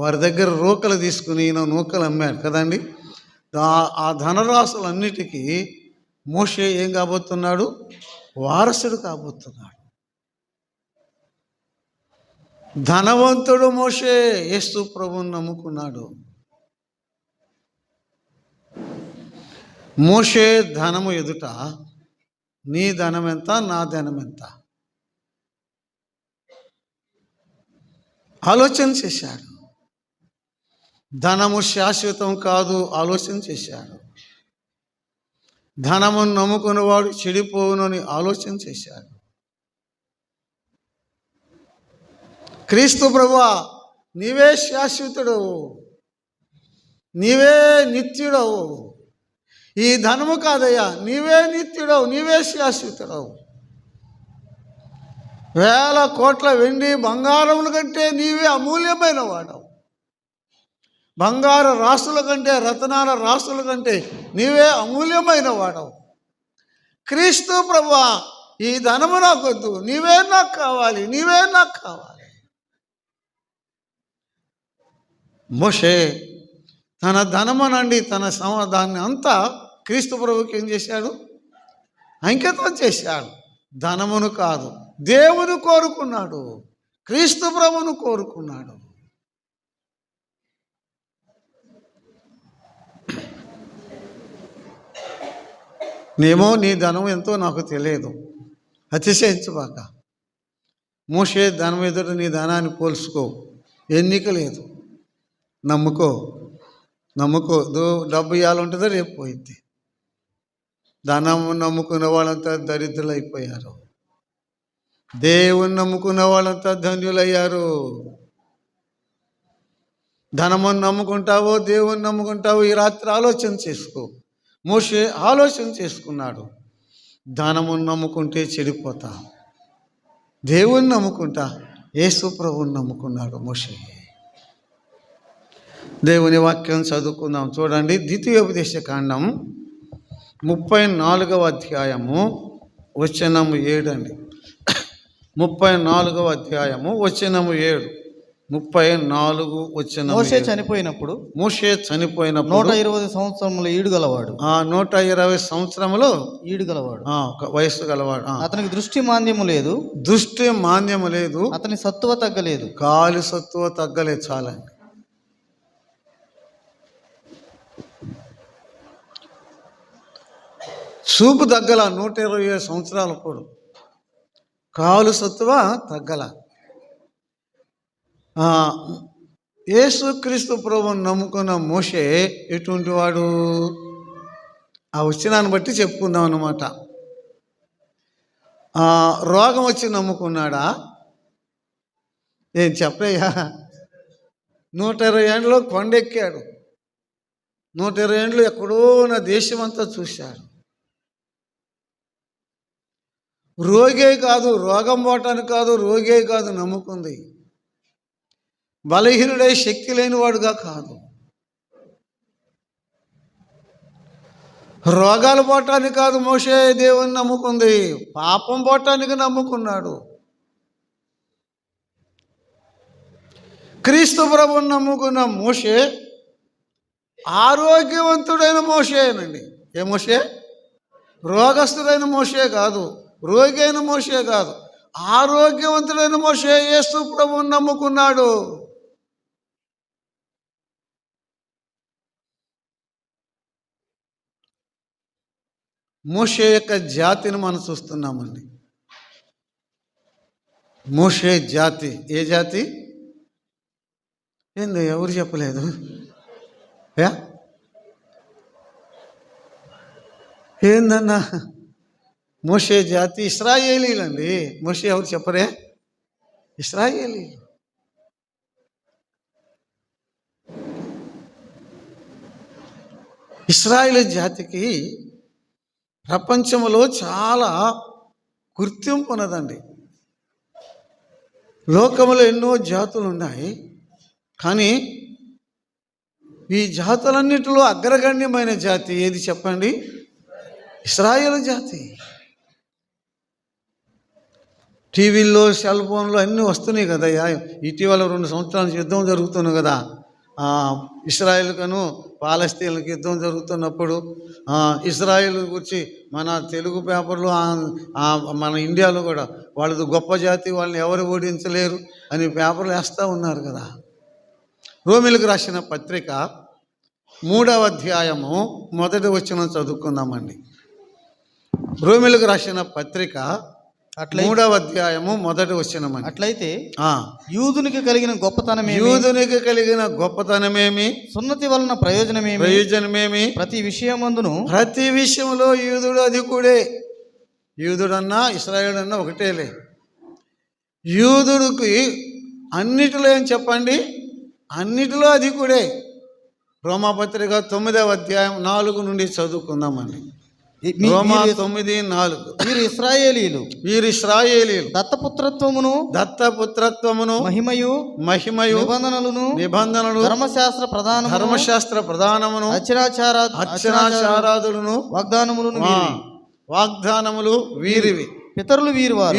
వారి దగ్గర రూకలు తీసుకుని ఈయన నూకలు అమ్మాడు కదండి. ఆ ధనరాశులన్నిటికీ మోషే ఏం కాబోతున్నాడు? వారసుడు కాబోతున్నాడు. ధనవంతుడు మోషే యేసు ప్రభువుని నమ్ముకున్నాడు. మోషే ధనము ఎదుట నీ ధనం ఎంత, నా ధనం ఎంత ఆలోచన చేశాడు. ధనము శాశ్వతం కాదు ఆలోచన చేశాడు. ధనమును నమ్ముకున్నవాడు చెడిపోవునని ఆలోచన చేశాడు. క్రీస్తు ప్రభువా, నీవే శాశ్వతుడవు, నీవే నిత్యుడవు. ఈ ధనము కాదయ్యా, నీవే నిత్యుడవు, నీవే శాశ్వతుడవు. వేల కోట్ల వెండి బంగారముల కంటే నీవే అమూల్యమైన వాడవు. బంగారు రాసుల కంటే, రత్నాల రాసుల కంటే నీవే అమూల్యమైన వాడవు. క్రీస్తు ప్రభువా, ఈ ధనము నాకొద్దు, నీవే నాకు కావాలి, నీవే నాకు కావాలి. మోషే తన ధనమునండి తన దాన్ని అంతా క్రీస్తు ప్రభువుకి ఏం చేశాడు? అంకితం చేశాడు. ధనమును కాదు, దేవుని కోరుకున్నాడు, క్రీస్తు ప్రభువును కోరుకున్నాడు. నేమో నీ ధనం ఎంతో నాకు తెలియదు, అతిశయించబాక. మోషే ధనం ఎదుట నీ ధనాన్ని పోల్చుకో, ఎన్నిక లేదు. నమ్ముకో, డబ్బు ఇవ్వాలంటుందో రేపు పోయింది. ధనం నమ్ముకున్న వాళ్ళంతా దరిద్రులు అయిపోయారు, దేవుని నమ్ముకున్న వాళ్ళంతా ధన్యులయ్యారు. ధనమును నమ్ముకుంటావో దేవుని నమ్ముకుంటావో ఈ రాత్రి ఆలోచన చేసుకో. మోషే ఆలోచన చేసుకున్నాడు. ధనమును నమ్ముకుంటే చెడిపోతా, దేవుని నమ్ముకుంటా యేసు ప్రభువుని నమ్ముకున్నాడు మోషే. దేవుని వాక్యం చదువుకుందాం. చూడండి, ద్వితీయోపదేశ కాండం 34వ అధ్యాయము వచనము 7 అండి. 34వ అధ్యాయము వచనము 7. 34 వచనం. మోషే చనిపోయినప్పుడు 120 సంవత్సరముల ఈడు గలవాడు. 120 సంవత్సరములు ఈడు గలవాడు, ఒక వయస్సు గలవాడు. అతనికి దృష్టి మాంద్యము లేదు, అతని సత్తువ తగ్గలేదు, కాలి సత్తువ తగ్గలేదు. చాలండి. చూపు తగ్గల. 120 సంవత్సరాల పొడు, కాలు సత్తువ తగ్గల. యేసుక్రీస్తు ప్రభువుని నమ్ముకున్న మోషే ఎటువంటి వాడు? ఆ వచనాన్ని బట్టి చెప్పుకుందాం అన్నమాట. రోగం వచ్చి నమ్ముకున్నాడా? ఏం చెప్పయ్యా, 120 ఏండ్లో కొండెక్కాడు. 120 ఏండ్లు ఎక్కడో నా దేశం అంతా చూశాడు. రోగే కాదు, రోగం పోవటానికి కాదు, రోగే కాదు నమ్ముకుంది. బలహీనుడై శక్తి లేనివాడుగా కాదు, రోగాలు పోవటానికి కాదు మోషే దేవుని నమ్ముకుంది, పాపం పోవటానికి నమ్ముకున్నాడు. క్రీస్తు ప్రభువుని నమ్ముకున్న మోషే ఆరోగ్యవంతుడైన మోషేనండి. ఏ మోషే? రోగస్తుడైన మోషే కాదు, రోగి అయిన మోషే కాదు, ఆరోగ్యవంతుడైన మోషే యేసు ప్రభువుని నమ్ముకున్నాడు. మోషే యొక్క జాతిని మనం చూస్తున్నామండి. మోషే జాతి ఏ జాతి? ఏంది ఎవరు చెప్పలేదు? ఏందన్నా మోషే జాతి ఇశ్రాయేలీలండి. మోషే ఎవరు చెప్పరే? ఇశ్రాయేలీలు. ఇశ్రాయేలు జాతికి ప్రపంచంలో చాలా గుర్తింపు ఉన్నదండి. లోకంలో ఎన్నో జాతులు ఉన్నాయి, కానీ ఈ జాతులన్నిటిలో అగ్రగణ్యమైన జాతి ఏది చెప్పండి? ఇశ్రాయేలు జాతి. టీవీల్లో, సెల్ ఫోన్లో అన్నీ వస్తున్నాయి కదా. ఇటీవల 2 సంవత్సరాల నుంచి యుద్ధం జరుగుతుంది కదా. ఇశ్రాయేల్కను పాలస్తీన్లకు యుద్ధం జరుగుతున్నప్పుడు ఇశ్రాయేల్ గురించి మన తెలుగు పేపర్లు, మన ఇండియాలో కూడా వాళ్ళది గొప్ప జాతి, వాళ్ళని ఎవరు ఓడించలేరు అని పేపర్లు వేస్తూ ఉన్నారు కదా. రోమిలకు రాసిన పత్రిక 3వ అధ్యాయము 1వ వచనం చదువుకుందామండి. రోమిలకు రాసిన పత్రిక 3వ అధ్యాయము 1వ వచనం. అట్లయితే యూదునికి కలిగిన గొప్పతనమేమి, సున్నతి వలన ప్రయోజనమేమి, ప్రతి విషయంలో యూదుడు అధికుడే. యూదుడన్నా ఇశ్రాయేలుడన్నా ఒకటేలే. యూదుడికి అన్నిటిలో ఏం చెప్పండి? అన్నిటిలో అధికుడే. రోమాపత్రిక 9వ అధ్యాయం 4 నుండి చదువుకుందామండి. రోమా 9:4. వీరు ఇశ్రాయేలీలు దత్తపుత్రత్వమును మహిమయు నిబంధనలు ధర్మశాస్త్ర ప్రధానమును అర్చనాచారాదులను వాగ్దానములు వీరివి. పితరులు వీరివారు.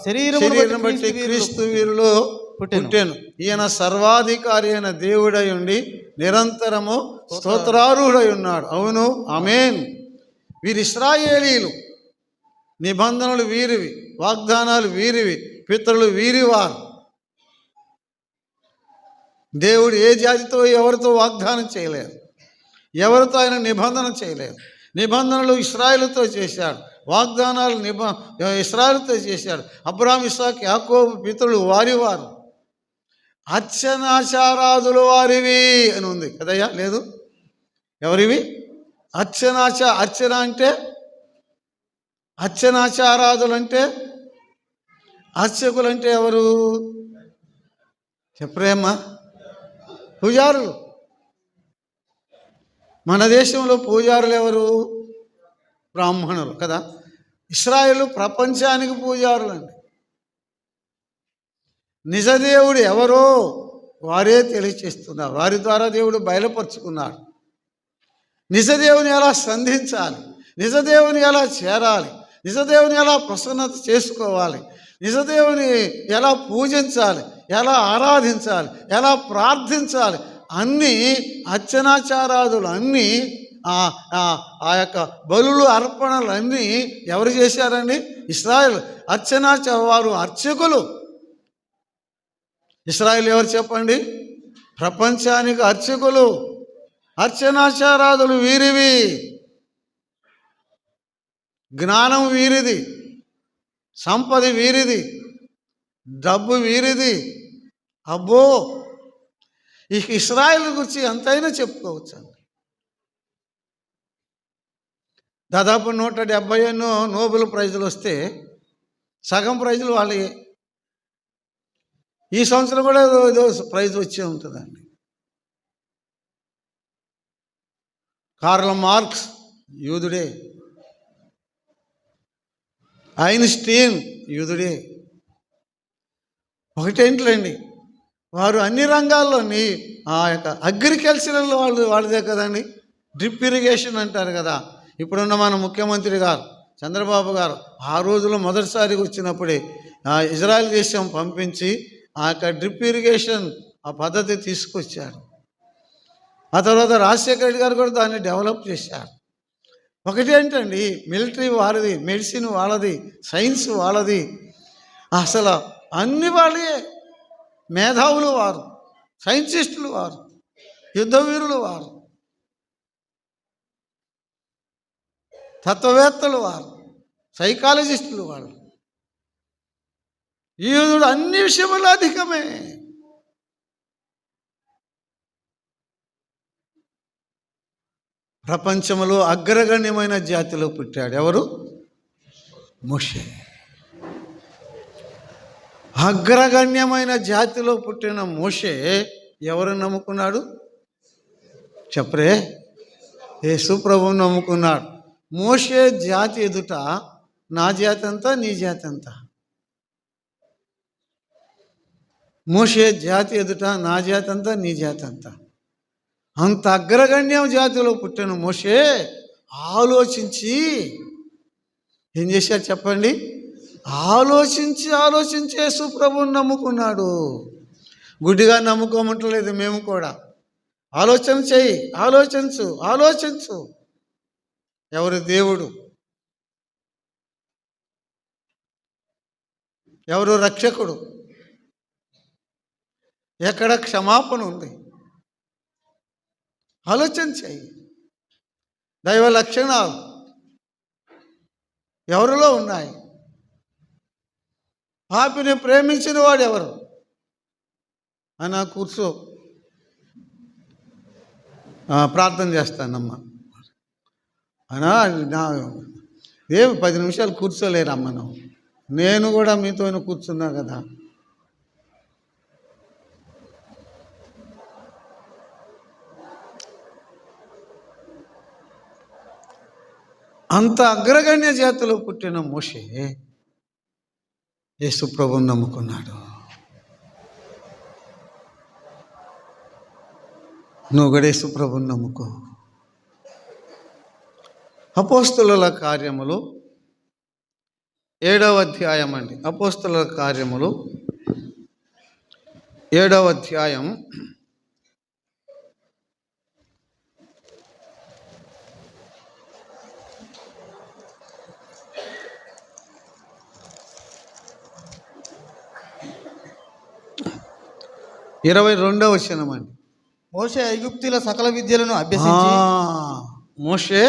శరీరం బట్టి క్రీస్తు వీరిలో పుట్టెను. ఈయన సర్వాధికారి అయిన దేవుడై ఉండి నిరంతరము స్తోత్రార్హుడై ఉన్నాడు. అవును, ఆమేన్. వీరు ఇశ్రాయేలీలు. నిబంధనలు వీరివి, వాగ్దానాలు వీరివి, పితరులు వీరివారు. దేవుడు ఏ జాతితో ఎవరితో వాగ్దానం చేయలేదు, ఎవరితో ఆయన నిబంధన చేయలేదు. నిబంధనలు ఇశ్రాయేలుతో చేశాడు, వాగ్దానాలు ఇశ్రాయేలుతో చేశాడు. అబ్రాహాము, ఇస్సాకు, యాకోబు పితరులు వారివారు. అర్చనాచారాదుల వారివి అని ఉంది కదయ్యా? లేదు, ఎవరివి? అర్చన అంటే, అర్చనాచారాదులు అంటే, అర్చకులు అంటే ఎవరు చెప్పరేమ్మా? పూజారులు. మన దేశంలో పూజారులు ఎవరు? బ్రాహ్మణులు కదా. ఇశ్రాయేలు ప్రపంచానికి పూజారులు అండి. నిజదేవుడు ఎవరో వారే తెలియచేస్తున్నారు, వారి ద్వారా దేవుడు బయలుపరుచుకున్నాడు. నిజదేవుని ఎలా సంధించాలి, నిజదేవుని ఎలా చేరాలి, నిజదేవుని ఎలా ప్రసన్నత చేసుకోవాలి, నిజదేవుని ఎలా పూజించాలి, ఎలా ఆరాధించాలి, ఎలా ప్రార్థించాలి, అన్నీ అర్చనాచారాదులు, అన్నీ ఆ యొక్క బలులు అర్పణలు అన్నీ ఎవరు చేశారండి? ఇశ్రాయేల్. వారు అర్చకులు. ఇశ్రాయేల్ ఎవరు చెప్పండి? ప్రపంచానికి అర్చకులు. అర్చనాచారాదులు వీరివి. జ్ఞానం వీరిది, సంపద వీరిది, డబ్బు వీరిది. అబ్బో, ఈ ఇశ్రాయేల్ గురించి ఎంతైనా చెప్పుకోవచ్చు అండి. దాదాపు 170 నోబెల్ ప్రైజులు వస్తే సగం ప్రైజులు వాళ్ళే. ఈ సంవత్సరం కూడా ఏదో ప్రైజ్ వచ్చే ఉంటుందండి. కార్ల్ మార్క్స్ యూదుడే, ఐన్స్టీన్ యూదుడే. ఒకటేంట్లండి, వారు అన్ని రంగాల్లోని ఆ యొక్క అగ్రికల్చరల్ వాళ్ళదే కదండి. డ్రిప్ ఇరిగేషన్ అంటారు కదా. ఇప్పుడున్న మన ముఖ్యమంత్రి గారు చంద్రబాబు గారు ఆ రోజుల్లో మొదటిసారిగా వచ్చినప్పుడే ఇజ్రాయెల్ దేశం పంపించి ఆ యొక్క డ్రిప్ ఇరిగేషన్ ఆ పద్ధతి తీసుకొచ్చారు. ఆ తర్వాత రాజశేఖర రెడ్డి గారు కూడా దాన్ని డెవలప్ చేశారు. ఒకటేంటండి, మిలిటరీ వాళ్ళది, మెడిసిన్ వాళ్ళది, సైన్స్ వాళ్ళది, అసలు అన్ని వాళ్ళే. మేధావులు వారు, సైంటిస్టులు వారు, యుద్ధవీరులు వారు, తత్వవేత్తలు వారు, సైకాలజిస్టులు వాళ్ళు. ఈ యూదుడు అన్ని విషయములు అధికమే. ప్రపంచంలో అగ్రగణ్యమైన జాతిలో పుట్టాడు. ఎవరు? మోషే. అగ్రగణ్యమైన జాతిలో పుట్టిన మోషే ఎవరు నమ్ముకున్నాడు? చెప్పరే. యేసు ప్రభువుని నమ్ముకున్నాడు. మోషే జాతి ఎదుట నా జాతి అంతా, నీ జాతి అంతా. మోషే జాతి ఎదుట నా జాతి అంతా, నీ జాతి అంతా. అంత అగ్రగణ్యం జాతిలో పుట్టిన మోషే ఆలోచించి ఏం చేశాడు చెప్పండి? ఆలోచించి యేసు ప్రభువుని నమ్ముకున్నాడు. గుడ్డిగా నమ్ముకోమంటలేదు మేము కూడా. ఆలోచన చెయ్యి, ఆలోచించు. ఎవరు దేవుడు? ఎవరు రక్షకుడు? ఎక్కడ క్షమాపణ ఉంది? ఆలోచన చెయ్యి. దైవ లక్షణాలు ఎవరిలో ఉన్నాయి? పాపిని ప్రేమించిన వాడు ఎవరు? అన్నా కూర్చో, ప్రార్థన చేస్తానమ్మా అన్నా. ఏమి 10 నిమిషాలు కూర్చోలేరమ్మా నువ్వు. నేను కూడా మీతో కూర్చున్నా కదా. అంత అగ్రగణ్య జాతిలో పుట్టిన మోషే యేసు ప్రభువుని నమ్ముకున్నాడు. నువ్వు కూడా యేసు ప్రభువుని నమ్ముకో. అపోస్తలుల కార్యములు 7వ అధ్యాయం అండి. అపోస్తలుల కార్యములు 7వ అధ్యాయం 22వ వచనం అండి. మోషే ఐగుప్తీల సకల విద్యలను అభ్యసించి మోషే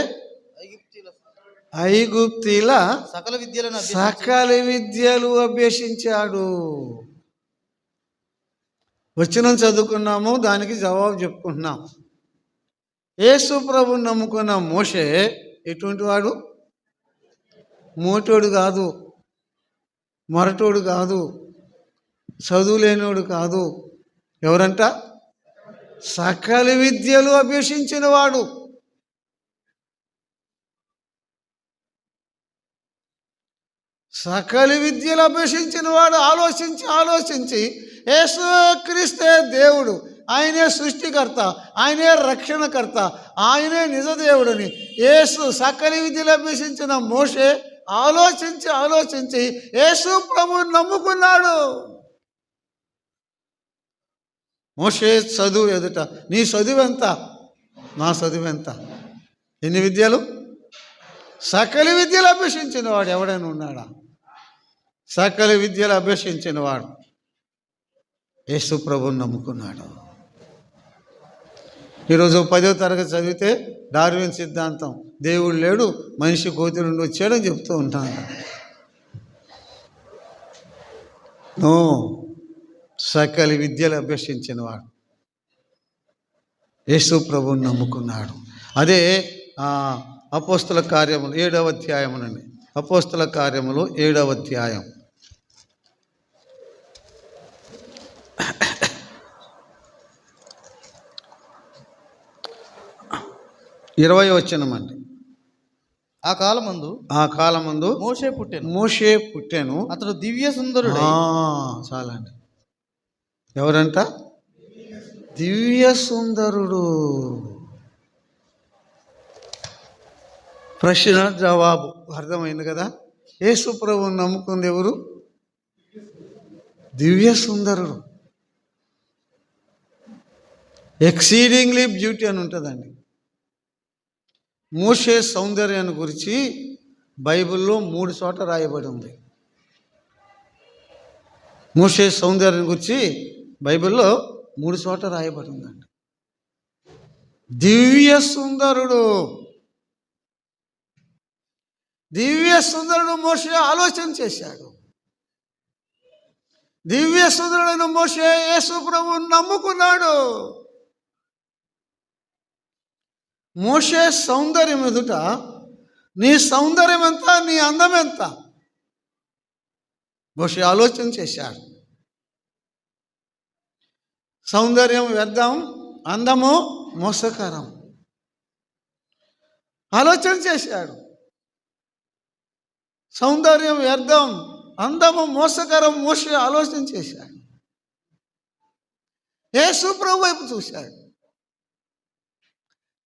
ఐగుప్తీల సకల విద్యలు అభ్యసించాడు. వచనం చదువుకున్నాము, దానికి జవాబు చెప్పుకుంటున్నాం. యేసు ప్రభువుని నమ్ముకున్న మోషే ఎటువంటి వాడు? మోటోడు కాదు, మొరటోడు కాదు, చదువు లేనివాడు కాదు. ఎవరంట? సకల విద్యలు అభ్యసించిన వాడు. సకల విద్యలు అభ్యసించిన వాడు ఆలోచించి యేసు క్రీస్తే దేవుడు, ఆయనే సృష్టికర్త, ఆయనే రక్షణకర్త, ఆయనే నిజదేవుడని యేసు సకల విద్యలు అభ్యసించిన మోషే ఆలోచించి యేసు ప్రభువుని నమ్ముకున్నాడు. మోషే చదువు ఎదుట నీ చదువు ఎంత, నా చదువు ఎంత? ఎన్ని విద్యలు? సకల విద్యలు అభ్యసించిన వాడు ఎవడైనా ఉన్నాడా? సకల విద్యలు అభ్యసించిన వాడు యేసు ప్రభువుని నమ్ముకున్నాడు. ఈరోజు 10వ తరగతి చదివితే డార్విన్ సిద్ధాంతం, దేవుడు లేడు, మనిషి కోతి నుండి వచ్చాడని చెప్తూ ఉంటాను. సకల విద్యలు అభ్యసించిన వాడు యేసు ప్రభువుని నమ్ముకున్నాడు. అదే అపోస్తల కార్యములు 7వ అధ్యాయం అండి. అపోస్తల కార్యములు 7వ అధ్యాయం 20వ వచనం అండి. ఆ కాలమందు మోషే పుట్టెను. అతడు దివ్య సుందరుడు. చాలండి. ఎవరంట? దివ్య సుందరుడు. ప్రశ్న జవాబు అర్థమైంది కదా. యేసు ప్రభువుని నమ్ముకుంది ఎవరు? దివ్య సుందరుడు. ఎక్సీడింగ్లీ బ్యూటీ అని ఉంటుందండి. మోషే సౌందర్యాన్ని గురించి బైబిల్లో 3 చోట్ల రాయబడి ఉంది. మోషే సౌందర్యం గురించి బైబిల్లో 3 చోట్ల రాయబడి ఉందండి. దివ్య సుందరుడు మోషే ఆలోచన చేశాడు. దివ్య సుందరుడైన మోషే యేసు ప్రభువుని నమ్ముకున్నాడు. మోషే సౌందర్యం ఎదుట నీ సౌందర్యం ఎంత, నీ అందం ఎంత? మోషే ఆలోచన చేశాడు. సౌందర్యం వ్యర్థం, అందము మోసకరం. ఆలోచన చేశాడు. సౌందర్యం వ్యర్థం, అందము మోసకరం. మోషే ఆలోచన చేశాడు. యేసు ప్రభు వైపు చూశాడు.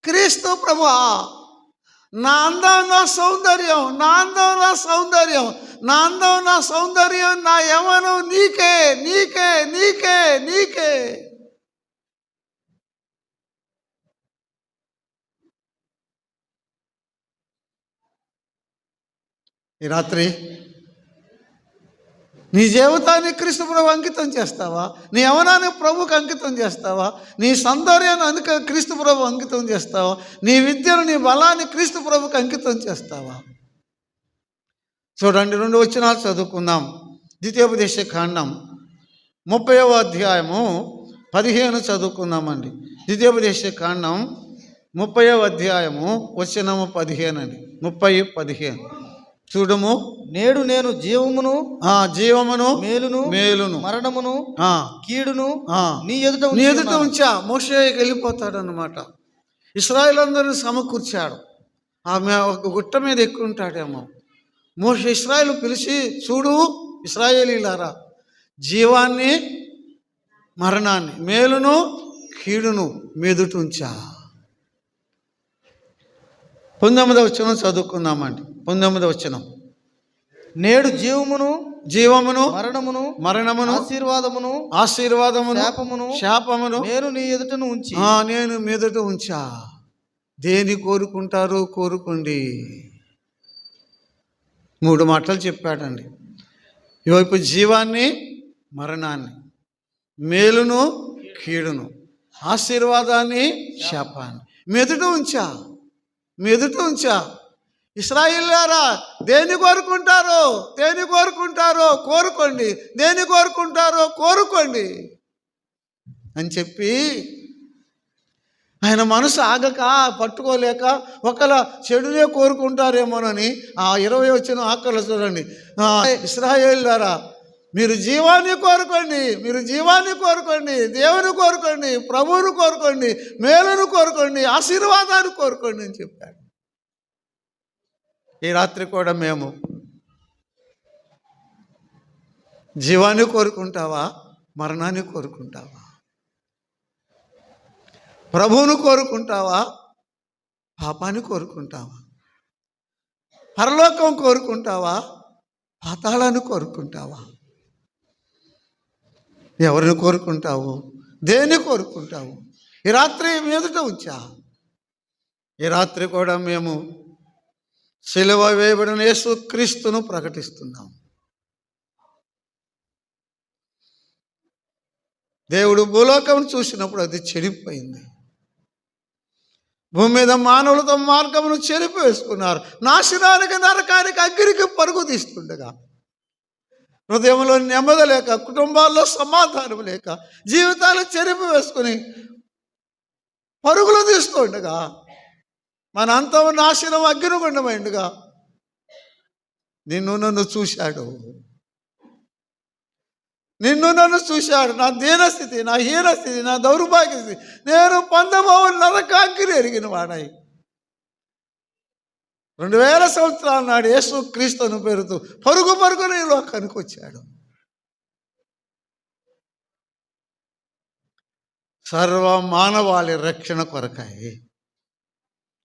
క్రీస్తు ప్రభువా, నా అందం నా సౌందర్యం, నా అందం నా సౌందర్యం, నా అందం నా సౌందర్యం, నా యవ్వనం నీకే, నీకే, నీకే, నీకే. ఈ రాత్రి నీ జీవితాన్ని క్రీస్తు ప్రభు అంకితం చేస్తావా? నీ యవ్వనాన్ని ప్రభుకు అంకితం చేస్తావా? నీ సౌందర్యాన్ని క్రీస్తు ప్రభు అంకితం చేస్తావా? నీ విద్యను, నీ బలాన్ని క్రీస్తు ప్రభుకు అంకితం చేస్తావా? చూడండి, 2 వచనాలు చదువుకుందాం. ద్వితీయోపదేశ కాండం 30వ అధ్యాయము 15 చదువుకుందామండి. ద్వితీయోపదేశ కాండం 30వ అధ్యాయము వచనము 15 అండి. 30:15 చూడము. నేడు నేను జీవమును జీవమును మేలును మేలును మరణమును కీడును నీ ఎదుట ఉంచా. మోషే వెళ్ళిపోతాడు అన్నమాట. ఇశ్రాయేలందరిని సమకూర్చాడు. ఆమె ఒక గుట్ట మీద ఎక్కుంటాడేమో. మోషే ఇశ్రాయేలు పిలిచి, చూడు ఇశ్రాయేలీలారా, జీవాన్ని మరణాన్ని, మేలును కీడును మీదుటుంచా. 19వ వచనం చదువుకుందామండి. 19వ వచనం. నేడు జీవమును మరణమును ఆశీర్వాదమును శాపమును నేను నీ ఎదుటను ఉంచి నేను మీదట ఉంచా. దేని కోరుకుంటారో కోరుకోండి. 3 మాటలు చెప్పాడండి. ఇవైపు జీవాన్ని మరణాన్ని, మేలును కీడును, ఆశీర్వాదాన్ని శాపాన్ని మీదట ఉంచా. ఇశ్రాయేలులారా, దేని కోరుకుంటారో కోరుకోండి, దేని కోరుకుంటారో కోరుకోండి అని చెప్పి ఆయన మనసు ఆగక, పట్టుకోలేక, ఒకలా చెడునే కోరుకుంటారేమోనని 20 వచ్చిన ఆకలి చూడండి. ఇశ్రాయేలులారా, మీరు జీవాన్ని కోరుకోండి, దేవుని కోరుకోండి, ప్రభువును కోరుకోండి, మేలును కోరుకోండి, ఆశీర్వాదాన్ని కోరుకోండి అని చెప్పాడు. ఈ రాత్రి కూడా మేము జీవాన్ని కోరుకుంటావా, మరణాన్ని కోరుకుంటావా? ప్రభువును కోరుకుంటావా, పాపాన్ని కోరుకుంటావా? పరలోకం కోరుకుంటావా, పాతాళాన్ని కోరుకుంటావా? ఎవరిని కోరుకుంటావు? దేన్ని కోరుకుంటావు? ఈ రాత్రి మీదట ఉంచా. ఈ రాత్రి కూడా మేము సిలువ వేయబడిన యేసు క్రీస్తును ప్రకటిస్తున్నాం. దేవుడు భూలోకం చూసినప్పుడు అది చెడిపోయింది. భూమి మీద మానవులు తమ మార్గమును చెరిపి వేసుకున్నారు. నాశనానికి, నరకానికి, అగ్నికి పరుగు తీస్తుండగా, హృదయంలో నెమ్మది లేక, కుటుంబాల్లో సమాధానం లేక, జీవితాలు చెరిపి వేసుకుని పరుగులు తీస్తుండగా, మన అంతం నాశనం అగ్నిగుండమైండుగా నిన్ను నన్ను చూశాడు. నా దీనస్థితి, నా హీనస్థితి, నా దౌర్భాగ్య స్థితి నేను పొందబోవు నరకాగ్ని ఎరిగిన వాడాయి. 2000 సంవత్సరాల నాడు యేసు క్రీస్తును పేరుతూ పరుగున ఈ లోకానికి వచ్చాడు. సర్వ మానవాళి రక్షణ కొరకాయి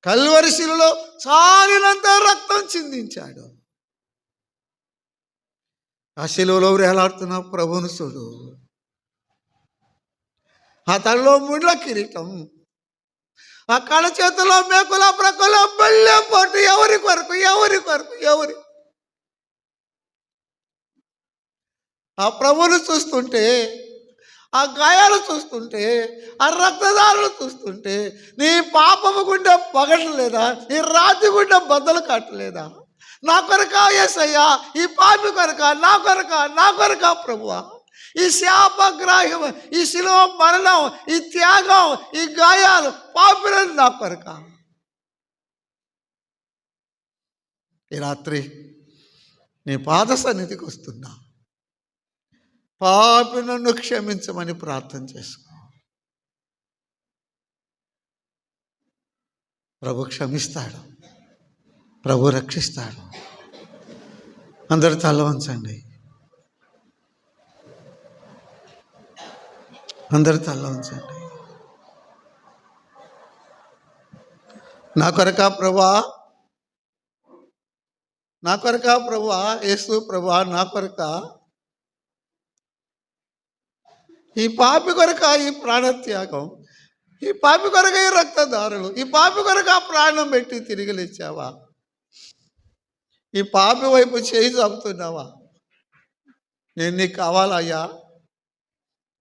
కల్వరి శిలువలో చాలినంత రక్తం చిందించాడు. ఆ శిలువలో వేలాడుతున్న ప్రభువును చూడు. ఆ తలలో ముళ్ళ కిరీటం, ఆ కళ్ళ చేతిలో మేకుల ప్రక్కల బల్లె పోటు. ఎవరి కొరకు? ఆ ప్రభువును చూస్తుంటే, ఆ గాయాలు చూస్తుంటే, ఆ రక్తదారులు చూస్తుంటే నీ పాపము గుండె పగటలేదా? నీ రాతి గుండె బద్దలు కట్టలేదా? నా కొరకా యేసయ్యా, ఈ పాపి కొరకా, నా కొరకా ప్రభువా? ఈ శాపగ్రాహ్యం, ఈ శిలువ మరణం, ఈ త్యాగం, ఈ గాయాలు పాపిలను నా కొరకా? ఈ రాత్రి నీ పాద సన్నిధికి వస్తున్నా. పాపి నన్ను క్షమించమని ప్రార్థన చేసుకో. ప్రభు క్షమిస్తాడు, ప్రభు రక్షిస్తాడు. అందరు తల వంచండి, అందరు తల వంచండి. నా కొరకా ప్రభా, నా కొరకా ప్రభా, యేసు ప్రభా, నా కొరకా, ఈ పాపి కొరక ఈ ప్రాణత్యాగం, ఈ పాపి కొరక ఈ రక్తదారులు, ఈ పాపి కొరక ప్రాణం పెట్టి తిరిగి లేచావా? ఈ పాపి వైపు చేయి చాపుతున్నావా? నేను నీకు కావాలయ్యా,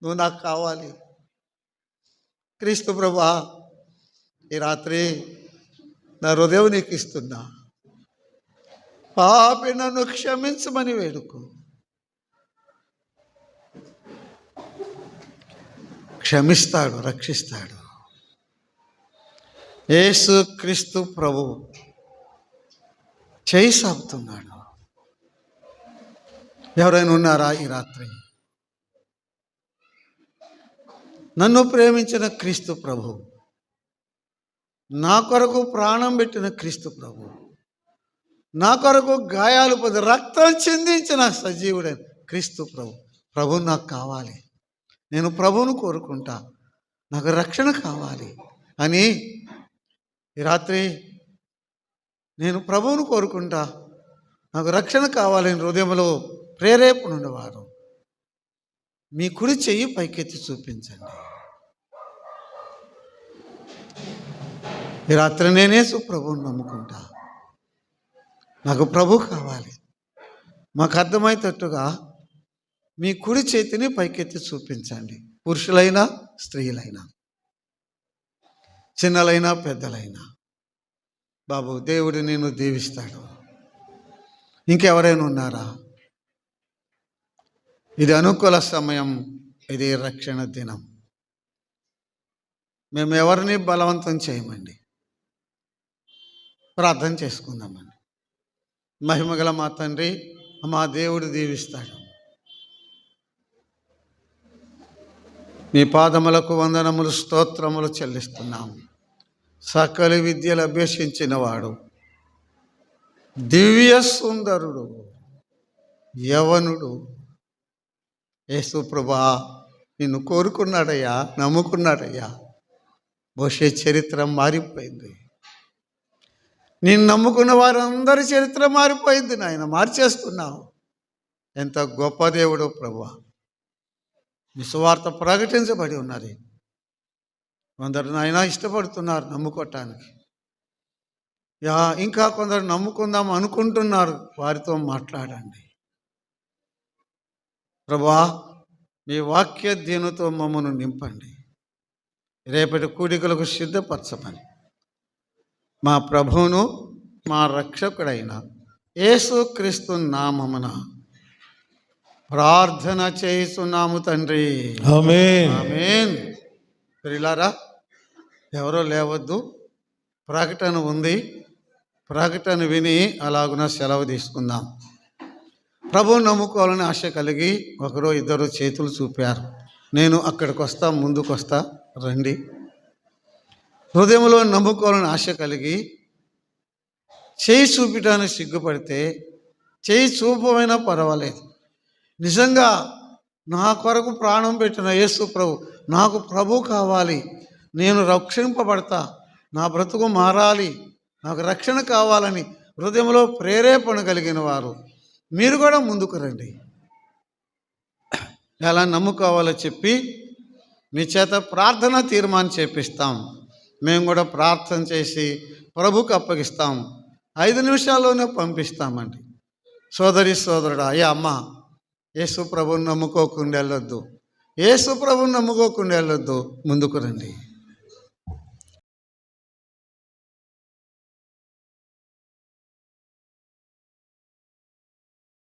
నువ్వు నాకు కావాలి. క్రీస్తు ప్రభా, ఈ రాత్రి నా హృదయం నీకు ఇస్తున్నా. పాపి నన్ను క్షమించమని వేడుకో. క్షమిస్తాడు, రక్షిస్తాడు. యేసు క్రీస్తు ప్రభు చేయి సాపుతున్నాడు. ఎవరైనా ఉన్నారా ఈ రాత్రి? నన్ను ప్రేమించిన క్రీస్తు ప్రభు, నా కొరకు ప్రాణం పెట్టిన క్రీస్తు ప్రభు, నా కొరకు గాయాలు పొంది రక్తం చిందించిన సజీవుడైన క్రీస్తు ప్రభు. ప్రభు నాకు కావాలి, నేను ప్రభువును కోరుకుంటా, నాకు రక్షణ కావాలి అని ఈ రాత్రి నేను ప్రభువును కోరుకుంటా, నాకు రక్షణ కావాలని హృదయంలో ప్రేరేపణ ఉన్నవారు మీ కుడి చెయ్యి పైకెత్తి చూపించండి. ఈ రాత్రి నేనే ప్రభువుని నమ్ముకుంటా, నాకు ప్రభు కావాలి. మాకు అర్థమయ్యేటట్టుగా మీ కుడి చేతిని పైకెత్తి చూపించండి. పురుషులైనా స్త్రీలైనా, చిన్నలైనా పెద్దలైనా. బాబు, దేవుడు నేను దీవిస్తాడు. ఇంకెవరైనా ఉన్నారా? ఇది అనుకూల సమయం, ఇది రక్షణ దినం. మేము ఎవరిని బలవంతం చేయమండి, ప్రార్థన చేసుకుందామండి. మహిమగల మా తండ్రి, మా దేవుడు దీవిస్తాడు. మీ పాదములకు వందనములు, స్తోత్రములు చెల్లిస్తున్నాము. సకల విద్యలు అభ్యసించిన వాడు, దివ్య సుందరుడు, యవనుడు యేసు ప్రభా నిన్ను కోరుకున్నాడయ్యా, నమ్ముకున్నాడయ్యా. మోషే చరిత్ర మారిపోయింది. నిన్ను నమ్ముకున్న వారందరి చరిత్ర మారిపోయింది నాయన, మార్చేస్తున్నావు. ఎంత గొప్ప దేవుడు ప్రభువా. నీ సువార్త ప్రకటించబడి ఉన్నది. కొందరు నాయన ఇష్టపడుతున్నారు నమ్ముకోవటానికి. ఇంకా కొందరు నమ్ముకుందాం అనుకుంటున్నారు, వారితో మాట్లాడండి ప్రభువా. మీ వాక్య దీనుతో మమ్మను నింపండి. రేపటి కూడికలకు సిద్ధపరచమని మా ప్రభువును మా రక్షకుడైన యేసుక్రీస్తు నామమున ప్రార్థన చేస్తున్నాము తండ్రి. ఆమేన్. ఆమేన్. ప్రియులారా, ఎవరో లేవద్దు. ప్రకటన ఉంది, ప్రకటన విని అలాగున సెలవు తీసుకుందాం. ప్రభువును నమ్ముకోవాలని ఆశ కలిగి ఒకరో ఇద్దరు చేతులు చూపారు. నేను అక్కడికి వస్తా, ముందుకు వస్తా, రండి. హృదయంలో నమ్ముకోవాలని ఆశ కలిగి చేయి చూపించడానికి సిగ్గుపడితే చేయి చూపమైనా పర్వాలేదు. నిజంగా నా కొరకు ప్రాణం పెట్టిన యేసు ప్రభు, నాకు ప్రభు కావాలి, నేను రక్షింపబడతా, నా బ్రతుకు మారాలి, నాకు రక్షణ కావాలని హృదయంలో ప్రేరేపణ కలిగిన వారు మీరు కూడా ముందుకు రండి. ఎలా నమ్ముకోవాలో చెప్పి మీ చేత ప్రార్థన తీర్మానం చేపిస్తాం. మేము కూడా ప్రార్థన చేసి ప్రభుకు అప్పగిస్తాం. 5 నిమిషాల్లోనే పంపిస్తామండి. సోదరి సోదరుడా, అయ్యా అమ్మ, యేసు ప్రభువుని నమ్ముకోకుండా వెళ్ళొద్దు, యేసు ప్రభువుని నమ్ముకోకుండా వెళ్ళొద్దు, ముందుకు రండి.